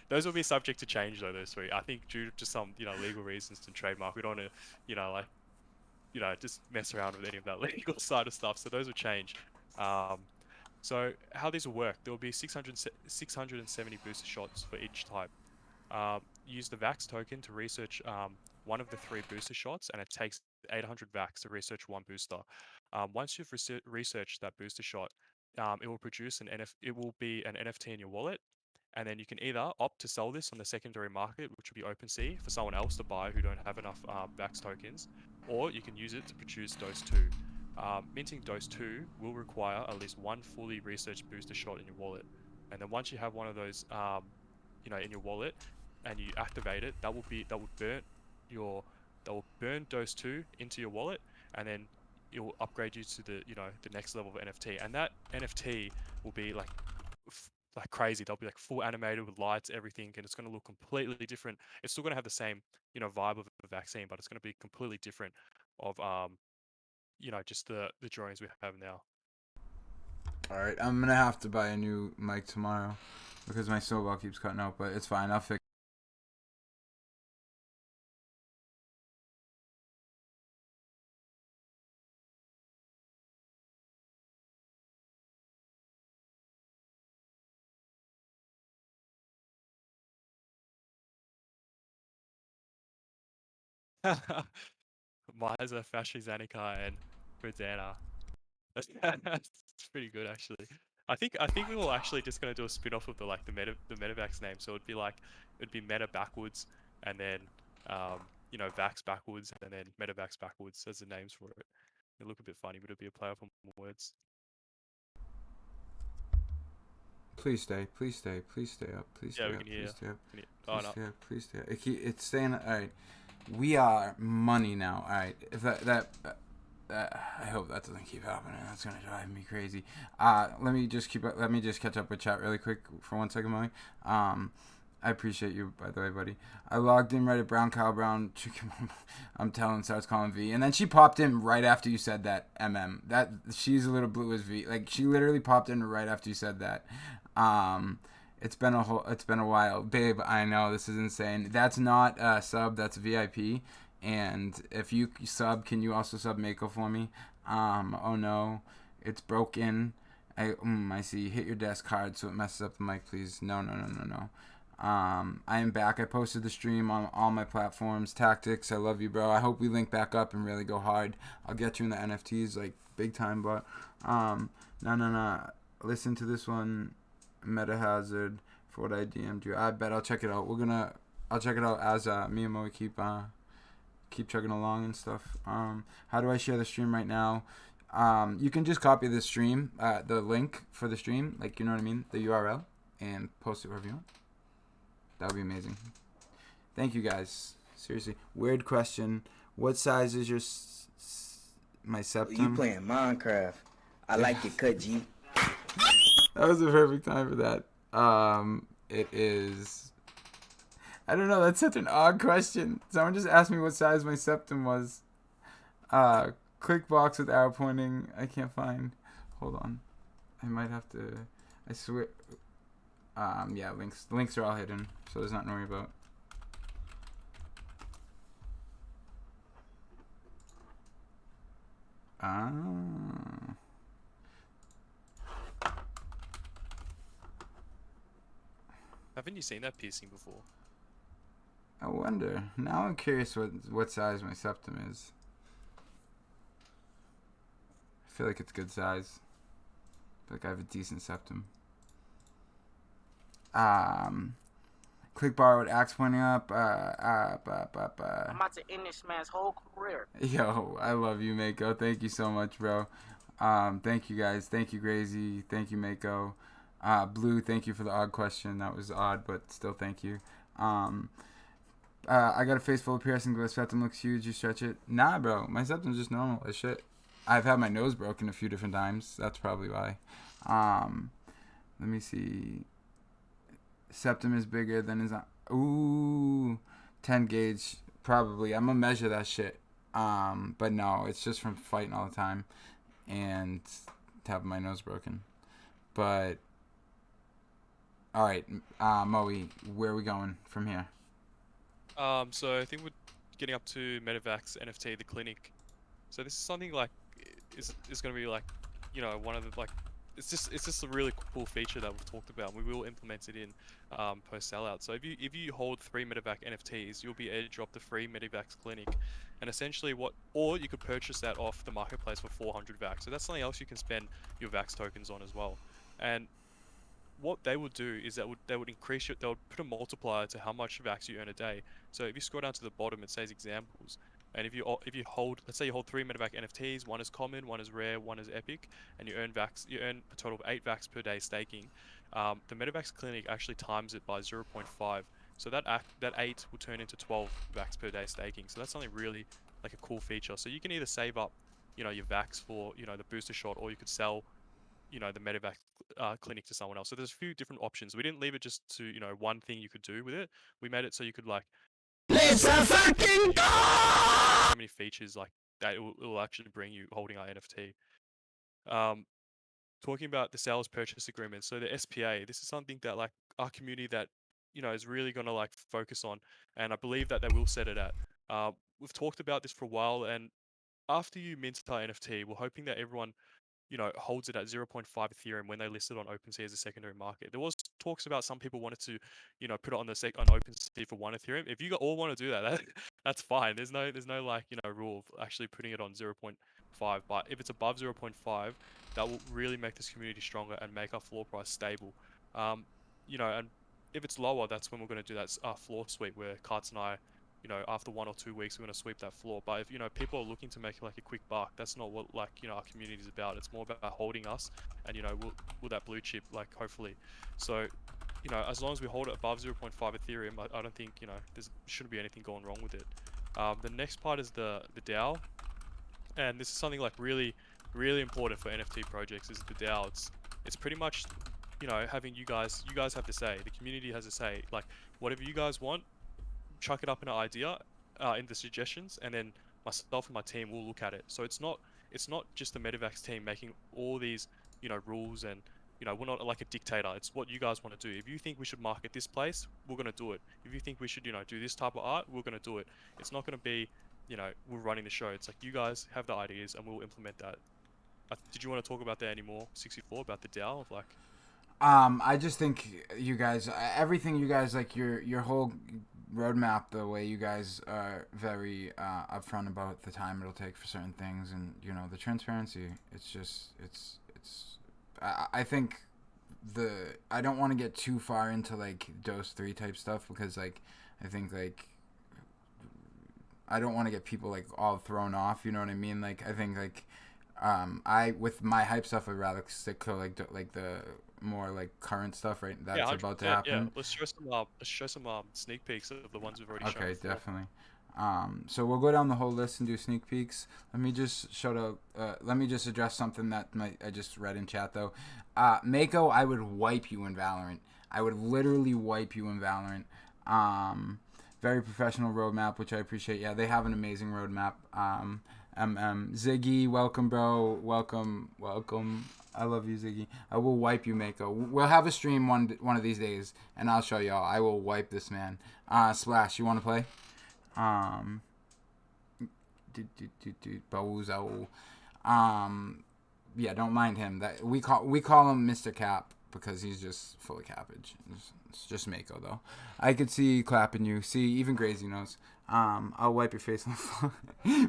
Speaker 2: those will be subject to change though. Those 3, I think, due to some legal reasons and trademark. We don't want to just mess around with any of that legal side of stuff. So those will change. So how these will work? There will be 670 booster shots for each type. Use the Vax token to research one of the 3 booster shots, and it takes 800 Vax to research 1 booster. Once you've researched that booster shot, it will produce it will be an NFT in your wallet, and then you can either opt to sell this on the secondary market, which will be OpenSea, for someone else to buy who don't have enough Vax tokens, or you can use it to produce Dose 2. Minting Dose 2 will require at least 1 fully researched booster shot in your wallet, and then once you have one of those in your wallet and you activate it, that will burn Dose 2 into your wallet, and then it will upgrade you to the next level of NFT. And that NFT will be like crazy. They'll be like full animated with lights, everything, and it's going to look completely different. It's still going to have the same vibe of a vaccine, but it's going to be completely different of just the drawings we have now.
Speaker 1: All right, I'm gonna have to buy a new mic tomorrow because my snowball keeps cutting out, but it's fine. I'll fix
Speaker 2: Miser, Fashizanika, and Verdana. That's pretty good actually. I think we were actually just gonna do a spin-off of the Medevacs name. So it'd be Meta backwards and then Vax backwards and then Medevacs backwards as the names for it. It'd look a bit funny, but it'd be a play off on words.
Speaker 1: Please stay. Please stay. Please stay up. Please
Speaker 2: Yeah,
Speaker 1: stay
Speaker 2: we
Speaker 1: up.
Speaker 2: can hear.
Speaker 1: Please stay up.
Speaker 2: Oh
Speaker 1: Please
Speaker 2: no.
Speaker 1: stay up. Please stay up. It's staying. All right. We are money now. All right. If I hope that doesn't keep happening. That's gonna drive me crazy. Let me just catch up with chat really quick for 1 second, Moey. I appreciate you, by the way, buddy. I logged in right at Brown Cow Brown Chicken. I'm telling, starts calling V, and then she popped in right after you said that. That she's a little blue as V. Like she literally popped in right after you said that. It's been a while, babe. I know this is insane. That's not a sub. That's VIP. And if you sub, can you also sub Mako for me? Oh no, it's broken. I see. Hit your desk hard so it messes up the mic, please. No. I am back. I posted the stream on all my platforms. Tactics, I love you, bro. I hope we link back up and really go hard. I'll get you in the NFTs like big time, but no. Listen to this one, Meta Hazard, for what I DM'd you. I bet I'll check it out. I'll check it out as me and Moey keep chugging along and stuff. How do I share the stream right now? You can just copy the stream, the link for the stream, like you know what I mean, the URL, and post it wherever you want. That would be amazing. Thank you guys. Seriously, weird question. What size is my septum?
Speaker 3: You playing Minecraft? I like it, cut G.
Speaker 1: That was the perfect time for that. It is. I don't know. That's such an odd question. Someone just asked me what size my septum was. Click box with arrow pointing. I can't find. Hold on. I might have to. I swear. Yeah, links. The links are all hidden, so there's nothing to worry about.
Speaker 2: Haven't you seen that piercing before?
Speaker 1: I wonder. Now I'm curious what size my septum is. I feel like it's good size. I feel like I have a decent septum. Click bar with axe pointing up.
Speaker 4: I'm about to end this man's whole career.
Speaker 1: Yo, I love you, Mako. Thank you so much, bro. Thank you guys. Thank you, Grazy. Thank you, Mako. Blue, thank you for the odd question. That was odd, but still thank you. I got a face full of piercing, but my septum looks huge. You stretch it. Nah, bro. My septum's just normal as shit. I've had my nose broken a few different times. That's probably why. Let me see. Septum is bigger than his. Ooh, 10 gauge. Probably. I'm gonna measure that shit. But no, it's just from fighting all the time and having my nose broken. But all right, Moey, where are we going from here?
Speaker 2: So I think we're getting up to Medevacs NFT, the clinic. So this is something like is going to be like, one of the like. It's just a really cool feature that we've talked about. We will implement it in post sellout. So if you hold 3 Medevac NFTs, you'll be able to drop the free Medevacs clinic, and essentially or you could purchase that off the marketplace for 400 Vax. So that's something else you can spend your Vax tokens on as well. And what they would do is they would increase they would put a multiplier to how much Vax you earn a day. So if you scroll down to the bottom, it says examples. And if you hold, let's say you hold 3 Medevac NFTs, one is common, one is rare, one is epic, and you earn a total of 8 Vax per day staking. The Medevacs clinic actually times it by 0.5. So that 8 will turn into 12 Vax per day staking. So that's something really like a cool feature. So you can either save up, your Vax for, the booster shot, or you could sell, the Medevac clinic to someone else. So there's a few different options. We didn't leave it just to, one thing you could do with it. We made it so you could like,
Speaker 3: Let's fucking go!
Speaker 2: so many features like that it will actually bring you holding our NFT. Talking about the sales purchase agreement, so the SPA, this is something that like our community that is really going to like focus on, and I believe that they will set it at. We've talked about this for a while, and after you mint our NFT, we're hoping that everyone holds it at 0.5 Ethereum when they listed on OpenSea as a secondary market. There was talks about some people wanted to, put it on on OpenSea for 1 Ethereum. If you all want to do that, that's fine. There's no like, rule of actually putting it on 0.5. But if it's above 0.5, that will really make this community stronger and make our floor price stable. And if it's lower, that's when we're going to do that floor sweep where Karts and I, after 1 or 2 weeks, we're going to sweep that floor. But if, people are looking to make like a quick buck, that's not what our community is about. It's more about holding us and, will that blue chip, like, hopefully. So, as long as we hold it above 0.5 Ethereum, I don't think, there shouldn't be anything going wrong with it. The next part is the DAO. And this is something like really, really important for NFT projects is the DAO. It's pretty much, having you guys have to say, the community has to say, like, whatever you guys want, chuck it up in an idea in the suggestions, and then myself and my team will look at it. So it's not just the Medevacs team making all these rules, and we're not like a dictator. It's what you guys want to do. If you think we should market this place, we're going to do it. If you think we should do this type of art, we're going to do it. It's not going to be we're running the show. It's like you guys have the ideas and we'll implement that. Did you want to talk about that anymore, 64, about the DAO of like
Speaker 1: I just think you guys, everything you guys, like your whole roadmap, the way you guys are very upfront about the time it'll take for certain things, and the transparency. I think I don't want to get too far into like dose 3 type stuff, because like I think like I don't want to get people like all thrown off. You know what I mean? Like I think like I with my hype stuff, I'd rather stick to like the more like current stuff that's about to happen.
Speaker 2: Yeah, let's show some sneak peeks of the ones we've already shown.
Speaker 1: Okay, definitely. So we'll go down the whole list and do sneak peeks. Let me just address something that I just read in chat though. Mako, I would wipe you in Valorant. I would literally wipe you in Valorant. Very professional roadmap, which I appreciate. Yeah, they have an amazing roadmap. Ziggy, welcome, bro. Welcome. I love you, Ziggy. I will wipe you, Mako. We'll have a stream one of these days, and I'll show y'all. I will wipe this man. Splash, you want to play? Bozo. Yeah, don't mind him. That we call him Mr. Cap because he's just full of cappage. It's just Mako though. I could see clapping you. See, even Grazy knows. I'll wipe your face on the floor.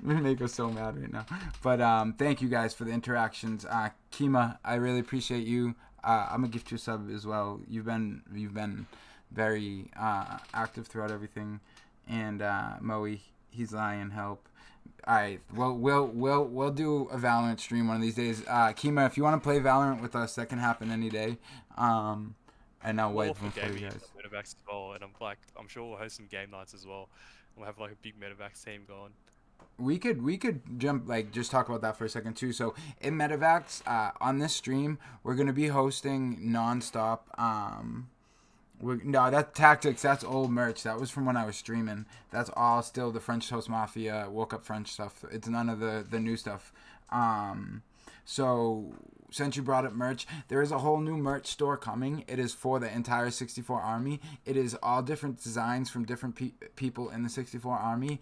Speaker 1: Mako's so mad right now. But thank you guys for the interactions. Kima, I really appreciate you. I'm gonna gift you a sub as well. You've been very active throughout everything. And Moey, he's lying. Help. All right, we'll do a Valorant stream one of these days. Kima, if you want to play Valorant with us, that can happen any day. And I'll wipe them for you guys.
Speaker 2: Medevacs as well, and I'm sure we'll host some game nights as well. We'll have like a big Medevacs team going.
Speaker 1: We could jump, like, just talk about that for a second too. So in Medevacs, on this stream, we're gonna be hosting nonstop. No, that's tactics. That's old merch. That was from when I was streaming. That's all still the French Toast Mafia, Woke Up French stuff. It's none of the new stuff. So since you brought up merch, there is a whole new merch store coming. It is for the entire 64 Army. It is all different designs from different people in the 64 Army.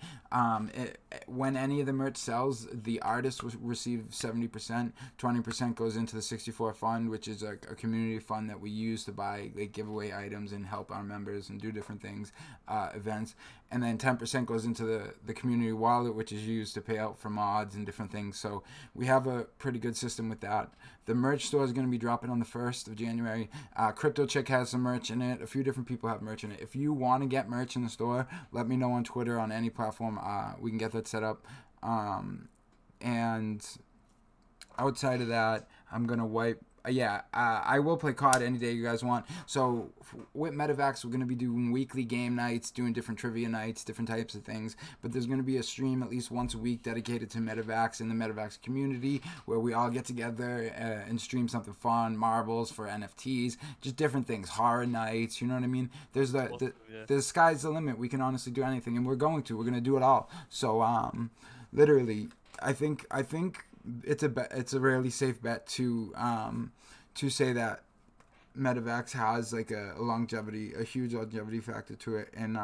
Speaker 1: When any of the merch sells, the artist will receive 70%. 20% goes into the 64 Fund, which is a community fund that we use to buy like giveaway items and help our members and do different things, events. And then 10% goes into the community wallet, which is used to pay out for mods and different things. So we have a pretty good system with that. The merch store is going to be dropping on the 1st of January. Crypto Chick has some merch in it. A few different people have merch in it. If you want to get merch in the store, let me know on Twitter, on any platform. We can get that set up. And outside of that, I'm going to wipe. I will play COD any day you guys want. So with Medevacs, we're going to be doing weekly game nights, doing different trivia nights, different types of things. But there's going to be a stream at least once a week dedicated to Medevacs and the Medevacs community, where we all get together and stream something fun, marbles for NFTs, just different things, horror nights, you know what I mean? There's the sky's the limit. We can honestly do anything, and we're going to do it all. So literally, I think it's a really safe bet to say that Medevacs has like a huge longevity factor to it, and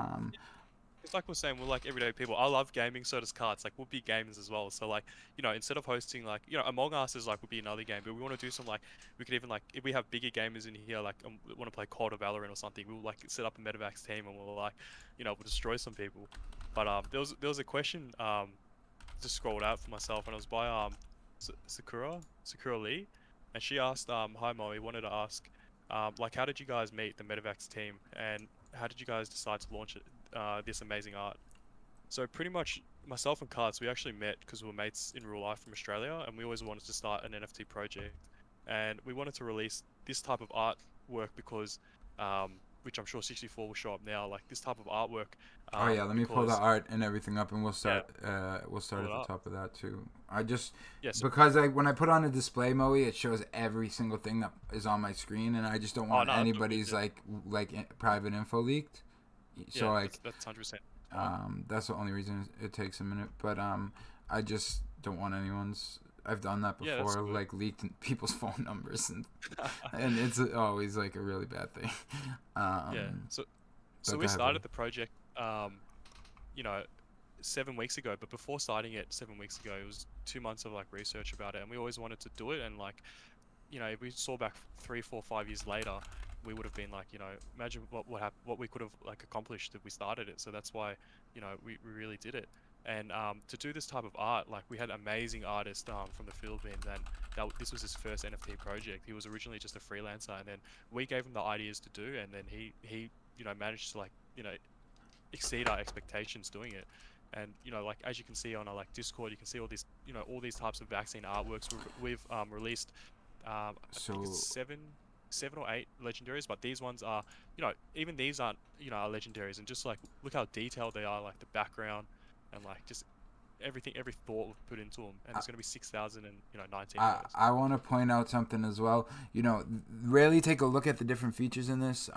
Speaker 2: it's like we're saying, we're like everyday people. I love gaming, so does cards. Like, we'll be gamers as well. So like, instead of hosting like, Among Us is like would be another game, but we want to do some like, we could even like, if we have bigger gamers in here, like want to play COD or Valorant or something, we'll like set up a Medevacs team and we'll like, we'll destroy some people. But there was a question just scrolled out for myself, and it was by Sakura Lee, and she asked, hi Moey, wanted to ask, like, how did you guys meet the Medevacs team, and how did you guys decide to launch this amazing art? So pretty much myself and Cards, we actually met because we were mates in real life from Australia, and we always wanted to start an NFT project, and we wanted to release this type of artwork because, which I'm sure 64 will show up now, like this type of artwork.
Speaker 1: Oh yeah, let me pull the
Speaker 2: because
Speaker 1: art and everything up, and we'll start. We'll start
Speaker 2: Pull
Speaker 1: at
Speaker 2: it
Speaker 1: the
Speaker 2: up.
Speaker 1: top of that too. I just
Speaker 2: Yes.
Speaker 1: because when I put on a display, Moe, it shows every single thing that is on my screen, and I just don't want
Speaker 2: no, that's all good,
Speaker 1: anybody's
Speaker 2: yeah.
Speaker 1: private info leaked. So
Speaker 2: Yeah,
Speaker 1: like
Speaker 2: that's 100%.
Speaker 1: that's the only reason it takes a minute. But I just don't want anyone's. I've done that
Speaker 2: Yeah, that's
Speaker 1: before,
Speaker 2: good.
Speaker 1: like leaked people's phone numbers, and it's always like a really bad thing.
Speaker 2: Yeah. So
Speaker 1: but
Speaker 2: we
Speaker 1: go ahead,
Speaker 2: started
Speaker 1: buddy.
Speaker 2: the project, 7 weeks ago. But before starting it 7 weeks ago, it was 2 months of like research about it, and we always wanted to do it. And like, if we saw back 3, 4, 5 years later, we would have been like, imagine what we could have like accomplished if we started it. So that's why, we really did it. And to do this type of art, like we had amazing artists from the Philippines, and this was his first NFT project. He was originally just a freelancer, and then we gave him the ideas to do, and then he managed to like exceed our expectations doing it. And like as you can see on our like Discord, you can see all these all these types of vaccine artworks. We've released I think
Speaker 1: So
Speaker 2: it's seven or 8 legendaries, but these ones are even these aren't are legendaries, and just like look how detailed they are, like the background and like just everything, every thought we've put into them. And there's going to be 6,019 of those.
Speaker 1: I want to point out something as well. Really take a look at the different features in this.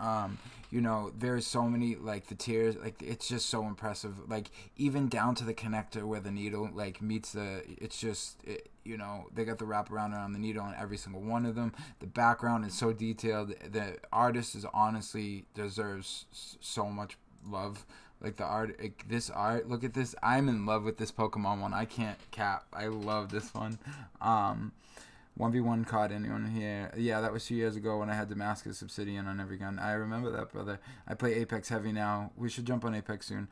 Speaker 1: There's so many, like the tiers, like it's just so impressive. Like even down to the connector where the needle like meets it's just, they got the wraparound around the needle on every single one of them. The background is so detailed. The artist is honestly deserves so much love. Like the art, this art, look at this. I'm in love with this Pokemon one. I can't cap. I love this one. 1v1 caught anyone here? Yeah, that was 2 years ago when I had Damascus Obsidian on every gun. I remember that, brother. I play Apex heavy now. We should jump on Apex soon.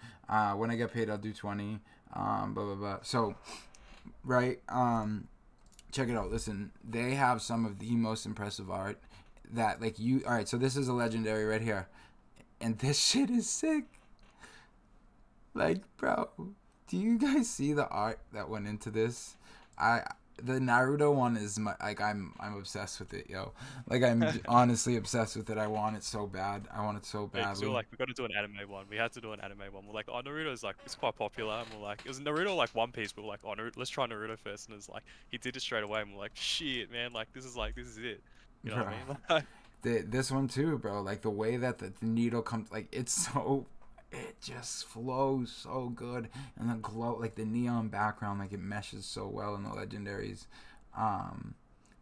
Speaker 1: When I get paid, I'll do 20. Blah, blah, blah. So, right, check it out. Listen, they have some of the most impressive art that, like, all right, so this is a legendary right here. And this shit is sick. Like, bro, do you guys see the art that went into this? The Naruto one is I'm obsessed with it, yo. Like I'm honestly obsessed with it. I want it so bad. I want it so
Speaker 2: Yeah, 'cause
Speaker 1: badly.
Speaker 2: we were like, we got to do an anime one. We had to do an anime one. We're like, oh, Naruto's like, it's quite popular. And we're like, it was Naruto like One Piece, but we're like, oh, Naruto, let's try Naruto first. And it's like, he did it straight away. And we're like, shit, man, like this is it. You know what I mean?
Speaker 1: This one too, bro. Like the way that the needle comes, like it just flows so good, and the glow, like the neon background, like it meshes so well in the legendaries.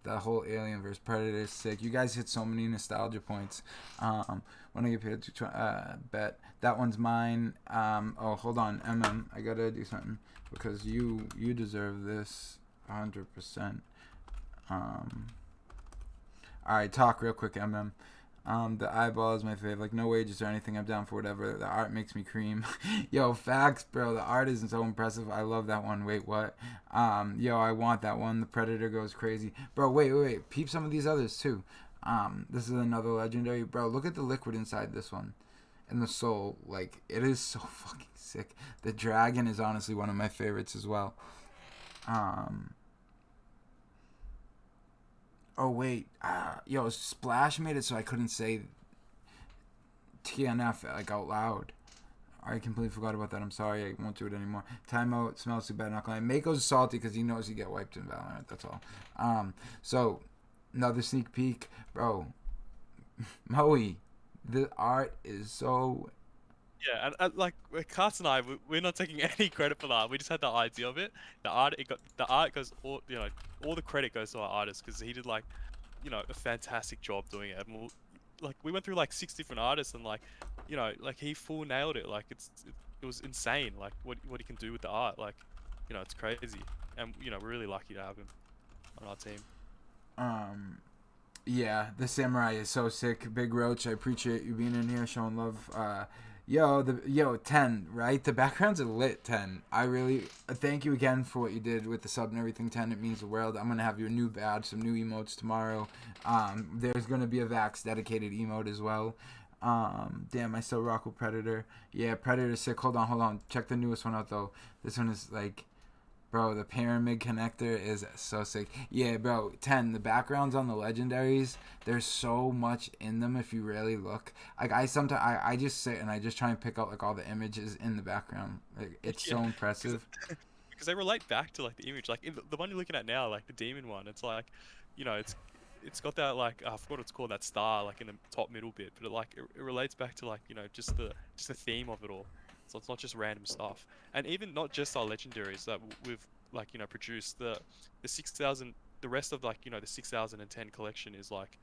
Speaker 1: The whole Alien vs Predator is sick. You guys hit so many nostalgia points. When I get paid to bet that one's mine. Oh, hold on, I gotta do something because you deserve this 100%. All right, talk real quick, The eyeball is my fave. Like, no wages or anything. I'm down for whatever. The art makes me cream. Yo, facts, bro. The art isn't so impressive. I love that one. Wait, what? Yo, I want that one. The Predator goes crazy. Bro, wait. Peep some of these others, too. This is another legendary. Bro, look at the liquid inside this one. And the soul. Like, it is so fucking sick. The dragon is honestly one of my favorites as well. Oh, wait. Yo, Splash made it so I couldn't say TNF, like, out loud. I completely forgot about that. I'm sorry. I won't do it anymore. Timeout smells too bad. Not gonna lie. Mako's salty because he knows he get wiped in Valorant. That's all. So, another sneak peek. Bro, Moey, the art is so...
Speaker 2: Yeah, and like Carts and I, we're not taking any credit for that. We just had the idea of it. The art goes all all the credit goes to our artist because he did like a fantastic job doing it. And we went through like 6 different artists and like like he full nailed it. Like it was insane. Like what he can do with the art, like, you know, it's crazy. And you know, we're really lucky to have him on our team.
Speaker 1: Yeah, the samurai is so sick. Big Roach, I appreciate you being in here, showing love. Yo, 10, right? The backgrounds are lit, 10. I really thank you again for what you did with the sub and everything, 10. It means the world. I'm gonna have your new badge, some new emotes tomorrow. There's gonna be a Vax dedicated emote as well. Damn, I still rock with Predator. Yeah, Predator's sick. Hold on. Check the newest one out though. This one is like, bro, the pyramid connector is so sick. Yeah, bro, 10, the backgrounds on the legendaries, there's so much in them if you really look. Like, I just sit and I just try and pick out, like, all the images in the background. Like, it's so impressive.
Speaker 2: Because they relate back to, like, the image. Like, the one you're looking at now, like, the demon one, it's like, you know, it's got that, like, I forgot what it's called, that star, like, in the top middle bit. But, it relates back to, like, you know, just the theme of it all. So it's not just random stuff. And even not just our legendaries that we've, like, you know, produced. The 6,000, the rest of, like, you know, the 6010 collection is, like,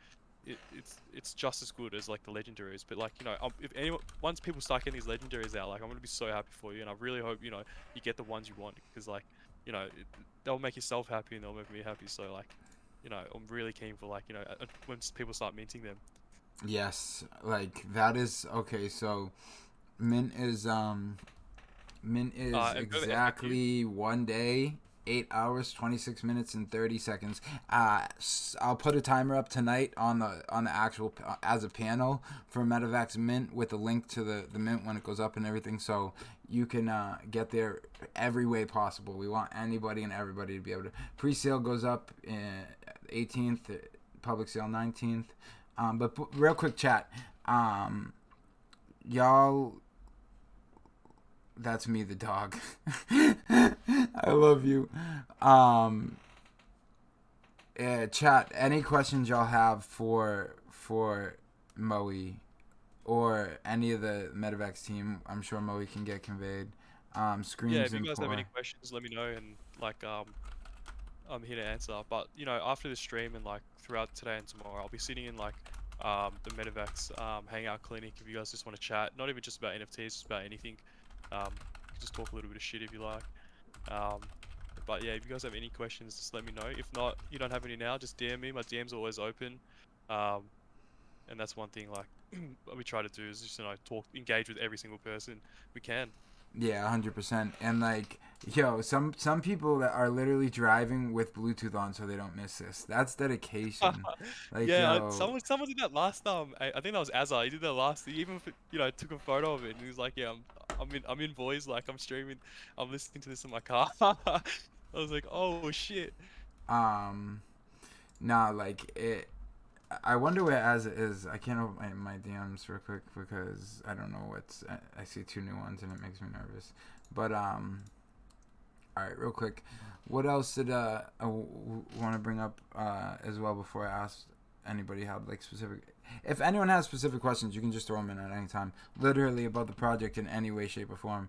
Speaker 2: it's just as good as, like, the legendaries. But, like, you know, once people start getting these legendaries out, like, I'm gonna be so happy for you. And I really hope, you know, you get the ones you want. Because, like, you know, they'll make yourself happy and they'll make me happy. So, like, you know, I'm really keen for, like, you know, when people start minting them.
Speaker 1: Yes, like, that is, okay, so... Mint is exactly 1 day, 8 hours, 26 minutes, and 30 seconds. I'll put a timer up tonight on the actual as a panel for Medevacs Mint with a link to the Mint when it goes up and everything, so you can get there every way possible. We want anybody and everybody to be able to. Pre-sale goes up 18th, public sale 19th. But real quick chat, y'all. That's me, the dog. I love you. Chat, any questions y'all have for Moey or any of the Medevacs team? I'm sure Moey can get conveyed. Screams
Speaker 2: yeah, if you
Speaker 1: and
Speaker 2: guys
Speaker 1: pour.
Speaker 2: have any questions, let me know, and, like, I'm here to answer. But, you know, after the stream and, like, throughout today and tomorrow, I'll be sitting in, like, the Medevacs hangout clinic if you guys just want to chat. Not even just about NFTs, just about anything. You can just talk a little bit of shit if you like. But yeah, if you guys have any questions, just let me know. If not, you don't have any now, just DM me. My DM's are always open. And that's one thing, like, what we try to do is just, you know, engage with every single person we can.
Speaker 1: Yeah, 100%. And, like, yo, some people that are literally driving with Bluetooth on so they don't miss this. That's dedication. Like,
Speaker 2: yeah,
Speaker 1: yo,
Speaker 2: someone did that last I think that was Azar. He did that last. He even, you know, took a photo of it and he was like, yeah, I'm in boys, like, I'm streaming, I'm listening to this in my car. I was like, oh shit.
Speaker 1: nah, like, it. I wonder where As is. I can't open my DMs real quick because I don't know what's. I see 2 new ones and it makes me nervous. But all right, real quick, what else did I want to bring up as well before I ask anybody had, like, specific. If anyone has specific questions, you can just throw them in at any time. Literally about the project in any way, shape, or form.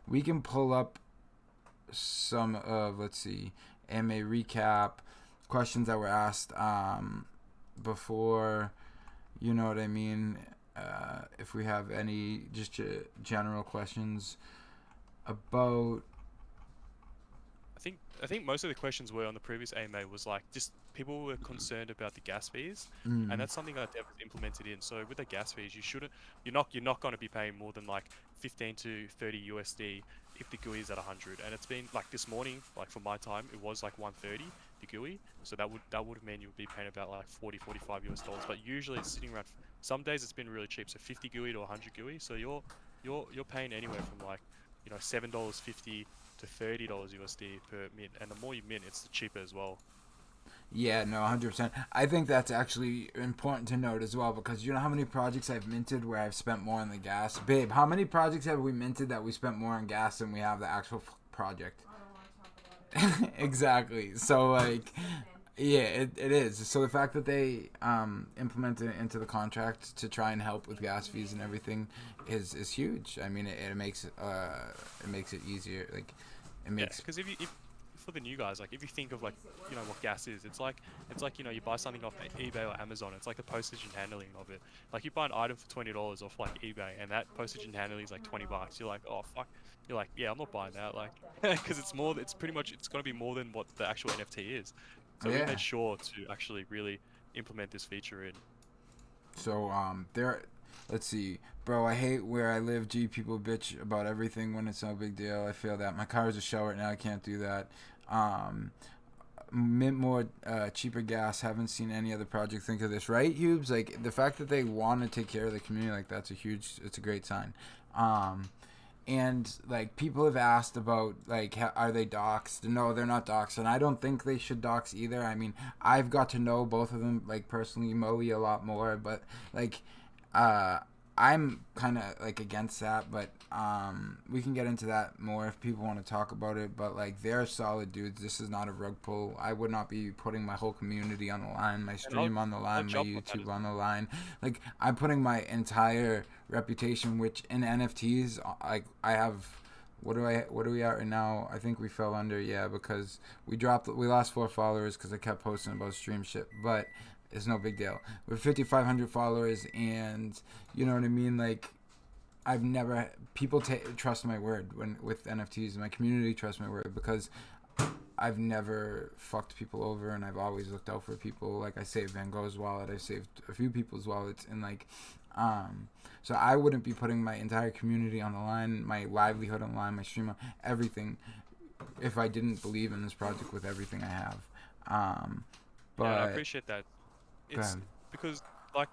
Speaker 1: We can pull up some of, let's see, AMA recap questions that were asked before, you know what I mean. If we have any just general questions about.
Speaker 2: I think most of the questions were on the previous AMA was, like, just people were concerned about the gas fees, and that's something that Dev has implemented in. So with the gas fees, you're not going to be paying more than, like, 15 to 30 USD if the GUI is at 100. And it's been, like, this morning, like, for my time, it was like 130 the GUI. So that would mean you would be paying about, like, 40-45 US dollars. But usually it's sitting around. Some days it's been really cheap, so 50 GUI to 100 GUI. So you're paying anywhere from, like, you know, $7.50 to $30 USD per mint, and the more you mint, it's the cheaper as well.
Speaker 1: Yeah, no, 100%. I think that's actually important to note as well, because you know how many projects I've minted where I've spent more on the gas? Babe, how many projects have we minted that we spent more on gas than we have the actual project?
Speaker 5: I don't want to talk about it.
Speaker 1: Exactly. So, like, yeah, it is. So the fact that they implement it into the contract to try and help with gas fees and everything is huge. I mean, it makes it easier. Like, it makes.
Speaker 2: Because if for the new guys, like if you think of like, you know, what gas is, it's like, you know, you buy something off eBay or Amazon, it's like the postage and handling of it. Like you buy an item for $20 off like eBay, and that postage and handling is like $20. You're like, oh fuck. You're like, yeah, I'm not buying that, like, because it's pretty much, it's gonna be more than what the actual NFT is. So we
Speaker 1: Yeah.
Speaker 2: made sure to actually really implement this feature in.
Speaker 1: So let's see, bro. I hate where I live. G, people bitch about everything when it's no big deal. I feel that my car is a shell right now. I can't do that. Mint more cheaper gas. Haven't seen any other project think of this, right, Hubes? Like the fact that they want to take care of the community, like that's it's a great sign. And like people have asked about like are they doxxed? No, they're not doxxed, and I don't think they should dox either. I mean, I've got to know both of them like personally, Moey a lot more, but like I'm kind of like against that, but we can get into that more if people want to talk about it. But like they're solid dudes. This is not a rug pull. I would not be putting my whole community on the line, my stream on the line, my YouTube on the line. Like I'm putting my entire reputation, which in NFTs, like I have. What are we at right now? I think we fell under, because we lost 4 followers because I kept posting about stream shit, but it's no big deal. We're 5,500 followers, and you know what I mean. Like, I've never people trust my word with NFTs. My community trusts my word because I've never fucked people over, and I've always looked out for people. Like I saved Van Gogh's wallet, I saved a few people's wallets, and like, so I wouldn't be putting my entire community on the line, my livelihood on the line, my stream, everything, if I didn't believe in this project with everything I have. But
Speaker 2: yeah, I appreciate that. It's because like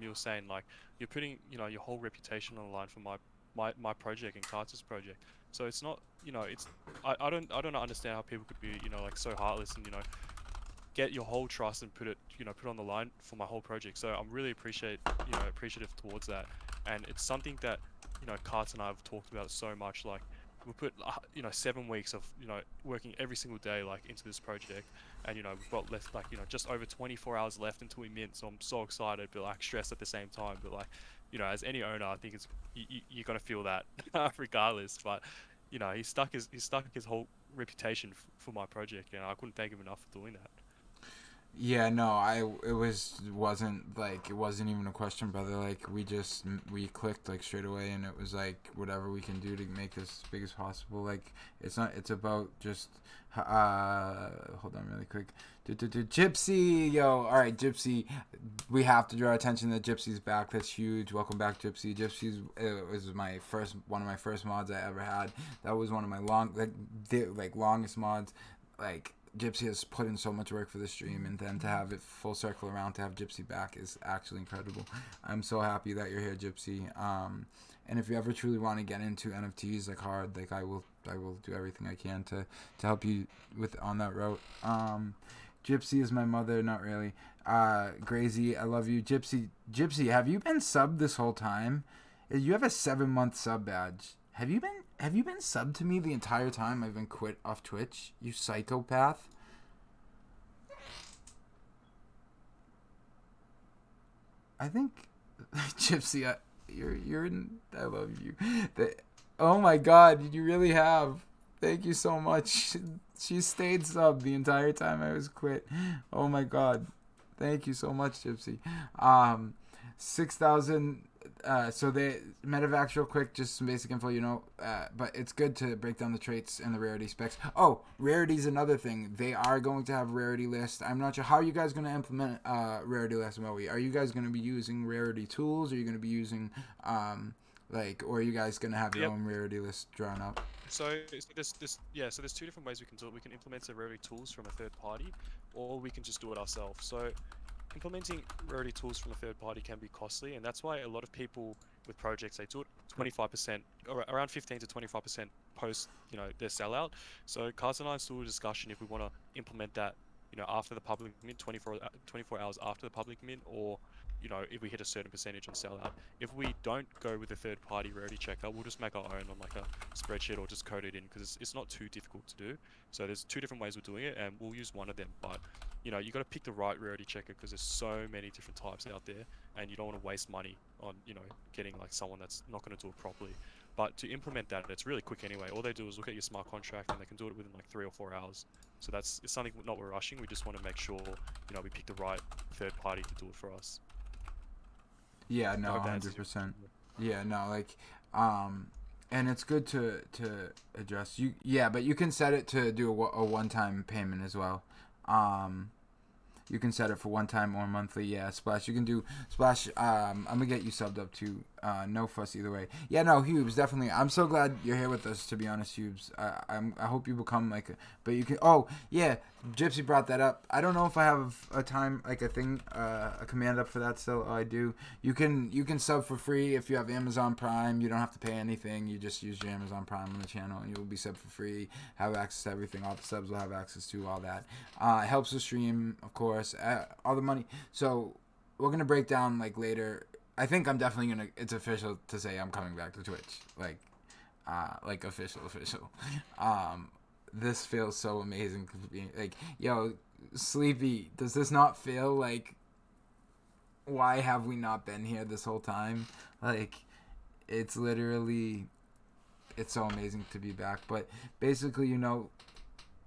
Speaker 2: you were saying, like you're putting, you know, your whole reputation on the line for my project and Carter's project. So it's not, you know, it's I don't understand how people could be, you know, like so heartless and, you know, get your whole trust and put it on the line for my whole project. So I'm really appreciative towards that, and it's something that, you know, Carter and I have talked about so much. Like we put 7 weeks of, you know, working every single day like into this project, and you know we've got less, like, you know, just over 24 hours left until we mint. So I'm so excited but like stressed at the same time. But like, you know, as any owner, I think it's you're gonna feel that regardless. But you know, he stuck his whole reputation for my project, and I couldn't thank him enough for doing that.
Speaker 1: Yeah, no, it wasn't even a question, brother. Like we clicked like straight away, and it was like whatever we can do to make this as big as possible. Like it's about just hold on really quick. Gypsy, yo, all right, Gypsy, we have to draw attention that Gypsy's back. That's huge. Welcome back, Gypsy. Gypsy's was one of my first mods I ever had. That was one of my longest mods. Like Gypsy has put in so much work for the stream, and then to have it full circle around to have Gypsy back is actually incredible. I'm so happy that you're here, Gypsy. And if you ever truly want to get into NFTs like hard, like I will do everything I can to help you on that route. Gypsy is my mother, not really. Grazy, I love you. Gypsy, have you been subbed this whole time? You have a 7-month sub badge. Have you been subbed to me the entire time I've been quit off Twitch? You psychopath. I think Gypsy, I love you. Oh my god, you really have. Thank you so much. She stayed subbed the entire time I was quit. Oh my god. Thank you so much, Gypsy. 6,000 so the Medevacs real quick, just some basic info, you know, but it's good to break down the traits and the rarity specs. Oh, rarity is another thing. They are going to have rarity list. I'm not sure how are you guys going to implement rarity list, Moey. Are you guys going to be using rarity tools? Are you going to be using or are you guys going to have your own rarity list drawn up?
Speaker 2: So there's 2 different ways we can do it. We can implement the rarity tools from a third party, or we can just do it ourselves. So implementing rarity tools from a third party can be costly, and that's why a lot of people with projects, they do it 25% or around 15 to 25% post, you know, their sellout. So Carson and I still a discussion if we want to implement that, you know, after the public mint, 24 hours after the public mint, or you know, if we hit a certain percentage on sellout. If we don't go with a third party rarity checker, we'll just make our own on like a spreadsheet or just code it in, because it's not too difficult to do. So there's 2 different ways of doing it, and we'll use one of them. But you know, you got to pick the right rarity checker, because there's so many different types out there, and you don't want to waste money on, you know, getting like someone that's not going to do it properly. But to implement that, it's really quick anyway. All they do is look at your smart contract, and they can do it within like 3 or 4 hours. So it's something not we're rushing. We just want to make sure, we pick the right third party to do it for us.
Speaker 1: Yeah, no, 100%. Yeah, no, like, and it's good to address you. Yeah, but you can set it to do a one-time payment as well. You can set it for one time or monthly. Yeah, Splash. You can do Splash. I'm gonna get you subbed up too. No fuss either way. Yeah, no, Hubes, definitely. I'm so glad you're here with us. To be honest, Hubes, I hope you become like. But you can. Oh yeah, Gypsy brought that up. I don't know if I have a time like a thing, a command up for that still. Oh, I do. You can sub for free if you have Amazon Prime. You don't have to pay anything. You just use your Amazon Prime on the channel, and you will be subbed for free. Have access to everything. All the subs will have access to all that. It helps the stream, of course. All the money. So we're gonna break down like later. I think I'm definitely gonna. It's official to say I'm coming back to Twitch. Like official. This feels so amazing. Like, yo, Sleepy, does this not feel like? Why have we not been here this whole time? Like, it's literally, it's so amazing to be back. But basically,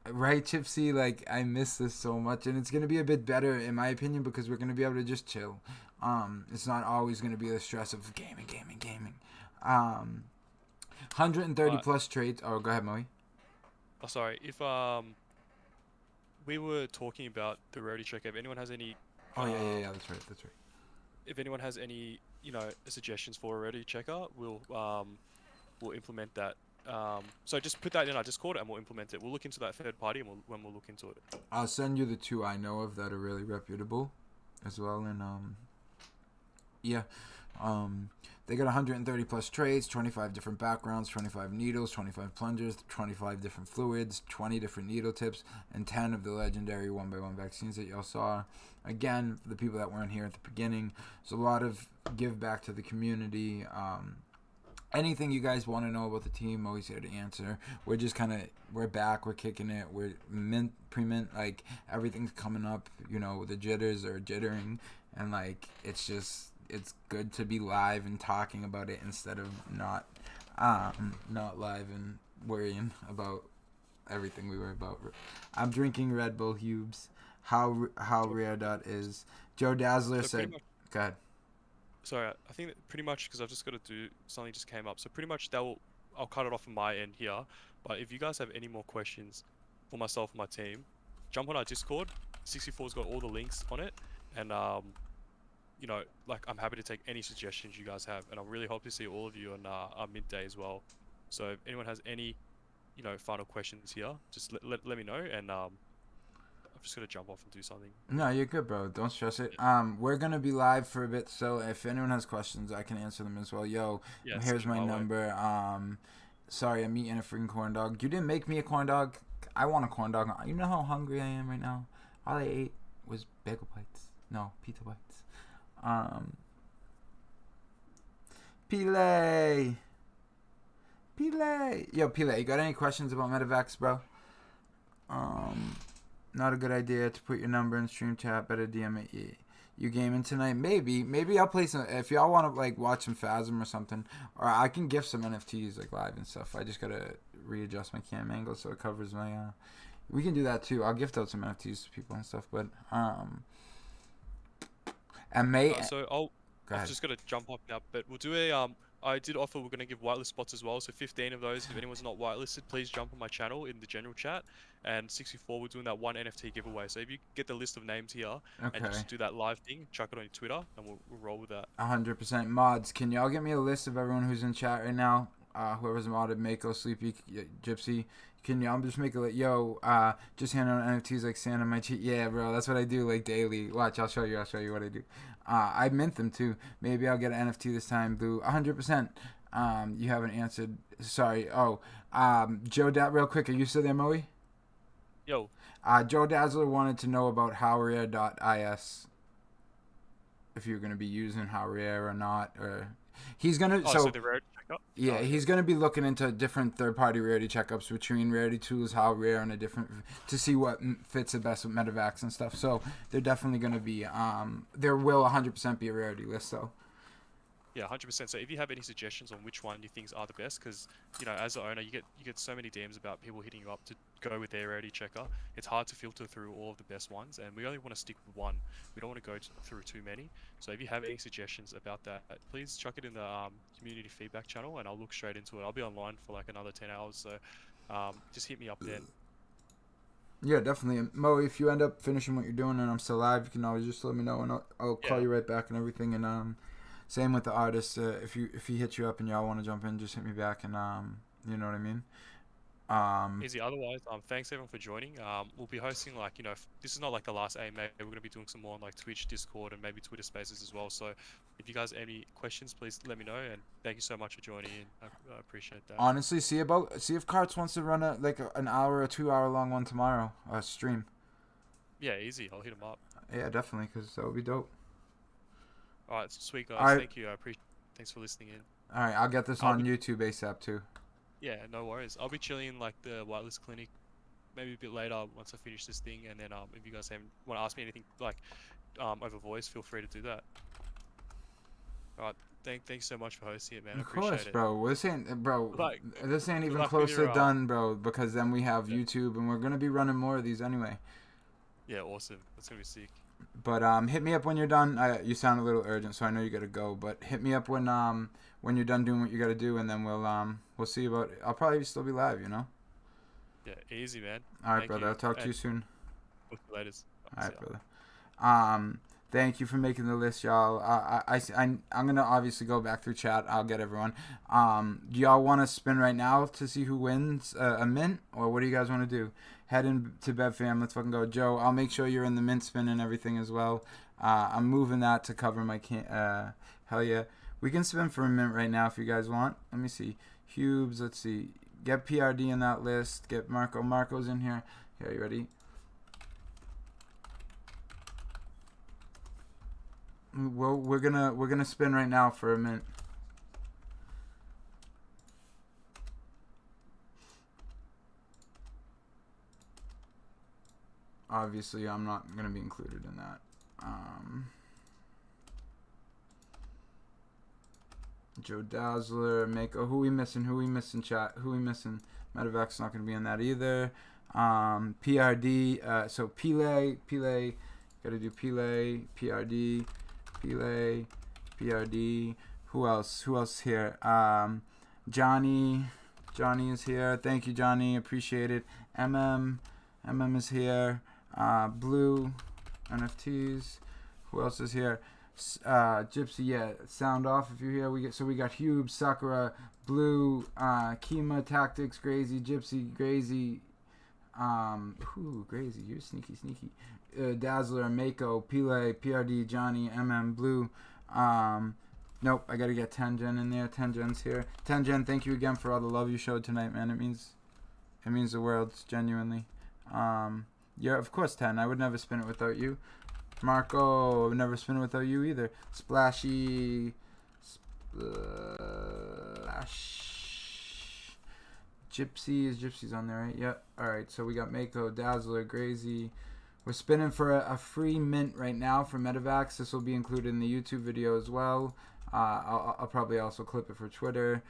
Speaker 1: right, Chipsy? Like, I miss this so much, and it's gonna be a bit better in my opinion because we're gonna be able to just chill. It's not always gonna be the stress of gaming. 130 plus traits. Oh, go ahead, Moey.
Speaker 2: Oh, sorry. If we were talking about the rarity check, if anyone has any.
Speaker 1: Oh yeah. That's right.
Speaker 2: If anyone has any, suggestions for a rarity checker, we'll implement that. So just put that in our Discord and we'll implement it. We'll look into that third party and we'll look into it.
Speaker 1: I'll send you the 2 I know of that are really reputable as well. And they got 130 plus traits, 25 different backgrounds, 25 needles, 25 plungers, 25 different fluids, 20 different needle tips, and 10 of the legendary 1x1 vaccines that y'all saw. Again, for the people that weren't here at the beginning, there's a lot of give back to the community. Anything you guys want to know about the team, always here to answer. We're just we're back, we're kicking it, we're pre-mint, like, everything's coming up, the jitters are jittering, and, like, it's good to be live and talking about it instead of not live and worrying about everything we were about. I'm drinking Red Bull Hubes. How rare that is. Joe Dazzler said, go ahead.
Speaker 2: Sorry, I think that pretty much, because I've just got to do something just came up. So pretty much I'll cut it off on my end here. But if you guys have any more questions for myself and my team, jump on our Discord. 64's got all the links on it, and I'm happy to take any suggestions you guys have, and I really hope to see all of you on our midday as well. So if anyone has any, final questions here, just let me know, and I'm just gonna jump off and do something.
Speaker 1: No, you're good, bro. Don't stress it. We're gonna be live for a bit, so if anyone has questions, I can answer them as well. Yo, here's my number. Sorry, I'm eating a freaking corn dog. You didn't make me a corn dog. I want a corn dog. You know how hungry I am right now. All I ate was bagel bites. No, pizza bites. Pile. Yo, Pile, you got any questions about Medevacs, bro? Not a good idea to put your number in stream chat. Better DM it. You gaming tonight? Maybe I'll play some. If y'all want to like watch some Phasm or something, or I can gift some NFTs like live and stuff. I just gotta readjust my cam angle so it covers my. We can do that too. I'll gift out some NFTs to people and stuff. But and
Speaker 2: I've just got to jump off now, but we'll do a I did offer we're going to give whitelist spots as well, so 15 of those. If anyone's not whitelisted, please jump on my channel in the general chat. And 64, we're doing that one NFT giveaway. So if you get the list of names here and just do that live thing, chuck it on your Twitter, and we'll roll with that.
Speaker 1: 100%. Mods, can y'all get me a list of everyone who's in chat right now? Whoever's modded, Mako, Sleepy, Gypsy. Can y'all just make a just hand out NFTs like Santa my cheat? Yeah, bro, that's what I do like daily. Watch, I'll show you what I do. I mint them too. Maybe I'll get an NFT this time, Blue. 100%. You haven't answered. Sorry. Joe, real quick, are you still there, Moey?
Speaker 2: Yo.
Speaker 1: Joe Dazzler wanted to know about howrare.is. If you're gonna be using howrare or not, or he's gonna.
Speaker 2: So the rarity checkup.
Speaker 1: Yeah, he's gonna be looking into different third-party rarity checkups between Rarity Tools, How Rare, and to see what fits the best with Medevacs and stuff. So they're definitely gonna be. There will 100% be a rarity list though.
Speaker 2: Yeah, 100%. So if you have any suggestions on which one you think are the best, because as an owner, you get so many DMs about people hitting you up to go with their rarity checker. It's hard to filter through all of the best ones, and we only want to stick with one. We don't want to go through too many. So if you have any suggestions about that, please chuck it in the community feedback channel, and I'll look straight into it. I'll be online for like another 10 hours, so just hit me up then.
Speaker 1: Yeah, definitely. Mo, if you end up finishing what you're doing and I'm still live, you can always just let me know, and I'll call you right back and everything. And same with the artist. If he hits you up and y'all want to jump in, just hit me back, and you know what I mean.
Speaker 2: Easy. Otherwise, thanks everyone for joining. We'll be hosting this is not like the last AMA. We're gonna be doing some more on like Twitch, Discord, and maybe Twitter Spaces as well. So if you guys have any questions, please let me know. And thank you so much for joining in. I appreciate that.
Speaker 1: Honestly, see if Karts wants to run an hour or 2 hour long one tomorrow, stream.
Speaker 2: Yeah, easy. I'll hit him up.
Speaker 1: Yeah, definitely, because that would be dope.
Speaker 2: All right, sweet guys.
Speaker 1: Right.
Speaker 2: Thank you. I appreciate. Thanks for listening in.
Speaker 1: All right, I'll get this on YouTube ASAP too.
Speaker 2: Yeah, no worries. I'll be chilling in like the whitelist clinic, maybe a bit later once I finish this thing, and then if you guys want to ask me anything like over voice, feel free to do that. All right, thanks so much for hosting it, man. I appreciate
Speaker 1: course,
Speaker 2: it.
Speaker 1: bro. This ain't even
Speaker 2: luck
Speaker 1: close
Speaker 2: with
Speaker 1: to
Speaker 2: your,
Speaker 1: done, bro. Because then we have YouTube, and we're gonna be running more of these anyway.
Speaker 2: Yeah, awesome. That's gonna be sick.
Speaker 1: But hit me up when you're done. You sound a little urgent, so I know you gotta go. But hit me up when you're done doing what you gotta do, and then we'll see about. I'll probably still be live, you know.
Speaker 2: Yeah, easy, man.
Speaker 1: All right, brother. I'll talk to you soon.
Speaker 2: Talk to you later.
Speaker 1: All right, brother. Thank you for making the list, y'all. I'm gonna obviously go back through chat. I'll get everyone. Do y'all want to spin right now to see who wins a mint, or what do you guys want to do? Head into bed, fam. Let's fucking go, Joe. I'll make sure you're in the mint spin and everything as well. I'm moving that to cover my hell yeah. We can spin for a mint right now if you guys want. Let me see. Hubes. Let's see. Get PRD in that list. Get Marco. Marco's in here. Here, you ready? Well, we're gonna spin right now for a mint. Obviously, I'm not gonna be included in that. Joe Dazzler, Mako. Who we missing? Chat? Who we missing? Medevacs not gonna be in that either. PRD. So Pele. Gotta do Pele. PRD. Pele, PRD. Who else here? Johnny is here. Thank you, Johnny. Appreciate it. MM is here. Blue NFTs. Who else is here? Gypsy. Yeah, sound off if you're here. We got Hube, Sakura, Blue, Kima, Tactics, Grazy, Gypsy, Grazy. Grazy. You're sneaky. Dazzler, Mako, Pele, PRD, Johnny, MM, Blue. Nope, I gotta get 10 Gen in there. 10 Gen's here. 10 Gen, thank you again for all the love you showed tonight, man. It means the world, genuinely. Yeah, of course 10. I would never spin it without you. Marco, I would never spin it without you either. Splashy. Gypsy's on there, right? Yep. Alright, so we got Mako, Dazzler, Grazy. We're spinning for a free mint right now for Medevacs. This will be included in the YouTube video as well. I'll probably also clip it for Twitter.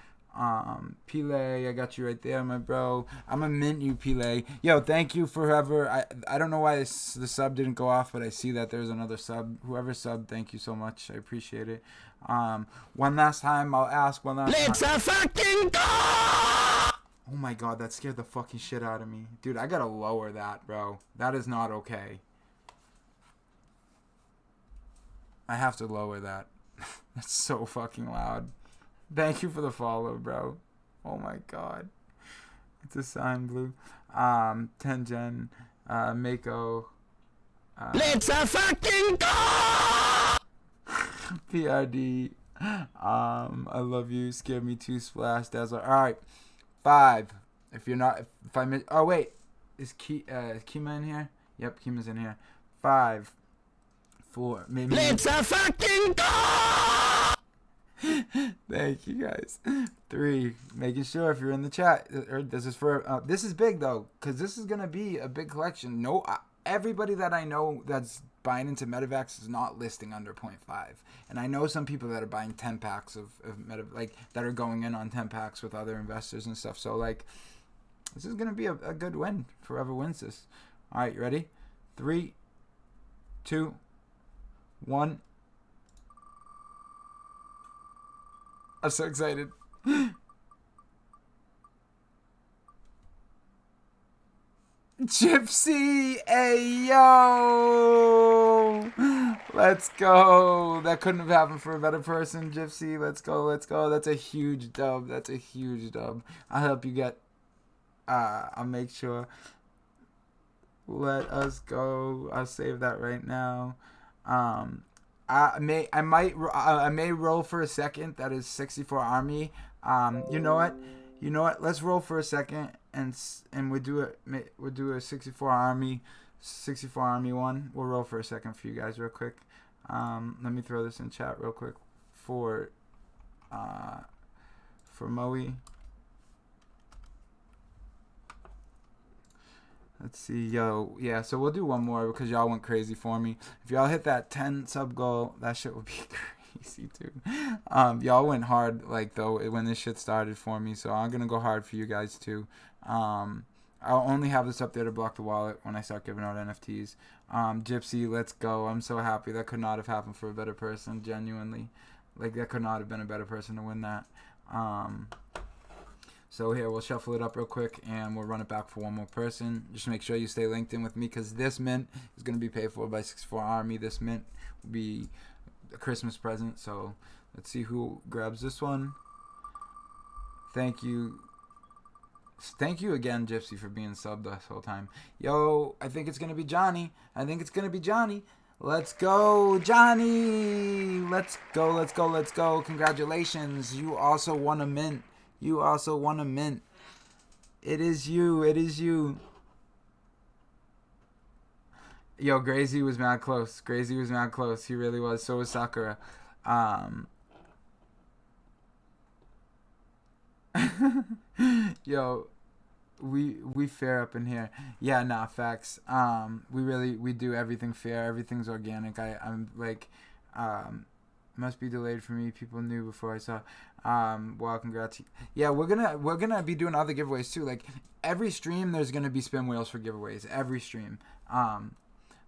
Speaker 1: Pele, I got you right there, my bro. I'm gonna mint you, Pele. Yo, thank you for whoever. I don't know why the sub didn't go off, but I see that there's another sub. Whoever subbed, thank you so much. I appreciate it. One last time, I'll ask one last
Speaker 3: Let's
Speaker 1: time.
Speaker 3: fucking go!
Speaker 1: Oh my god, that scared the fucking shit out of me. Dude, I gotta lower that, bro. That is not okay. I have to lower that. That's so fucking loud. Thank you for the follow, bro. Oh my god. It's a sign, Blue. 10 Gen, Mako.
Speaker 3: Let's fucking go!
Speaker 1: PRD. I love you. Scared me too. Splash Dazzler. Alright. 5. If I miss. Oh, wait. Is Kima in here? Yep, Kima's in here. 5. 4. Maybe.
Speaker 3: Let's fucking go!
Speaker 1: Thank you guys. 3. Making sure if you're in the chat. This is this is big though, because this is gonna be a big collection. Everybody that I know that's buying into Medevacs is not listing under 0.5. And I know some people that are buying 10 packs of like that are going in on 10 packs with other investors and stuff. So like, this is gonna be a good win for whoever wins this. All right, you ready? 3, 2, 1. I'm so excited. Gypsy, ayo! Let's go. That couldn't have happened for a better person, Gypsy. Let's go, let's go. That's a huge dub. That's a huge dub. I'll help you get. I'll make sure. Let us go. I'll save that right now. I may roll for a second. That is 64 army. You know what? Let's roll for a second and we'll do a 64 army one. We'll roll for a second for you guys real quick. Let me throw this in chat real quick for Moey. Let's see, yo, yeah, so we'll do one more because y'all went crazy for me. If y'all hit that 10 sub goal, that shit would be crazy too. Y'all went hard, like, though, when this shit started for me, so I'm gonna go hard for you guys too. I'll only have this up there to block the wallet when I start giving out NFTs. Gypsy, let's go. I'm so happy. That could not have happened for a better person, genuinely. Like, that could not have been a better person to win that. So here, we'll shuffle it up real quick, and we'll run it back for one more person. Just make sure you stay linked in with me, because this mint is going to be paid for by 64 Army. This mint will be a Christmas present, so let's see who grabs this one. Thank you. Thank you again, Gypsy, for being subbed this whole time. Yo, I think it's going to be Johnny. Let's go, Johnny. Let's go, let's go, let's go. Congratulations. You also won a mint. It is you. Yo, Grazy was mad close. He really was. So was Sakura. Yo, we fair up in here. Yeah, nah, facts. We do everything fair. Everything's organic. I'm like, must be delayed for me. People knew before I saw. Well, congrats. Yeah, we're gonna be doing other giveaways too. Like, every stream, there's gonna be spin wheels for giveaways. Every stream.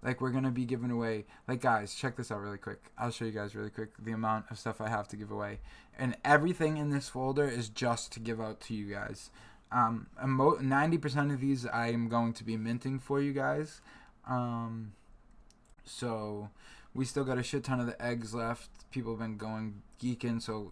Speaker 1: Like, we're gonna be giving away. Like, guys, check this out really quick. I'll show you guys really quick the amount of stuff I have to give away, and everything in this folder is just to give out to you guys. 90% of these I am going to be minting for you guys. So we still got a shit ton of the eggs left. People have been going geeking, so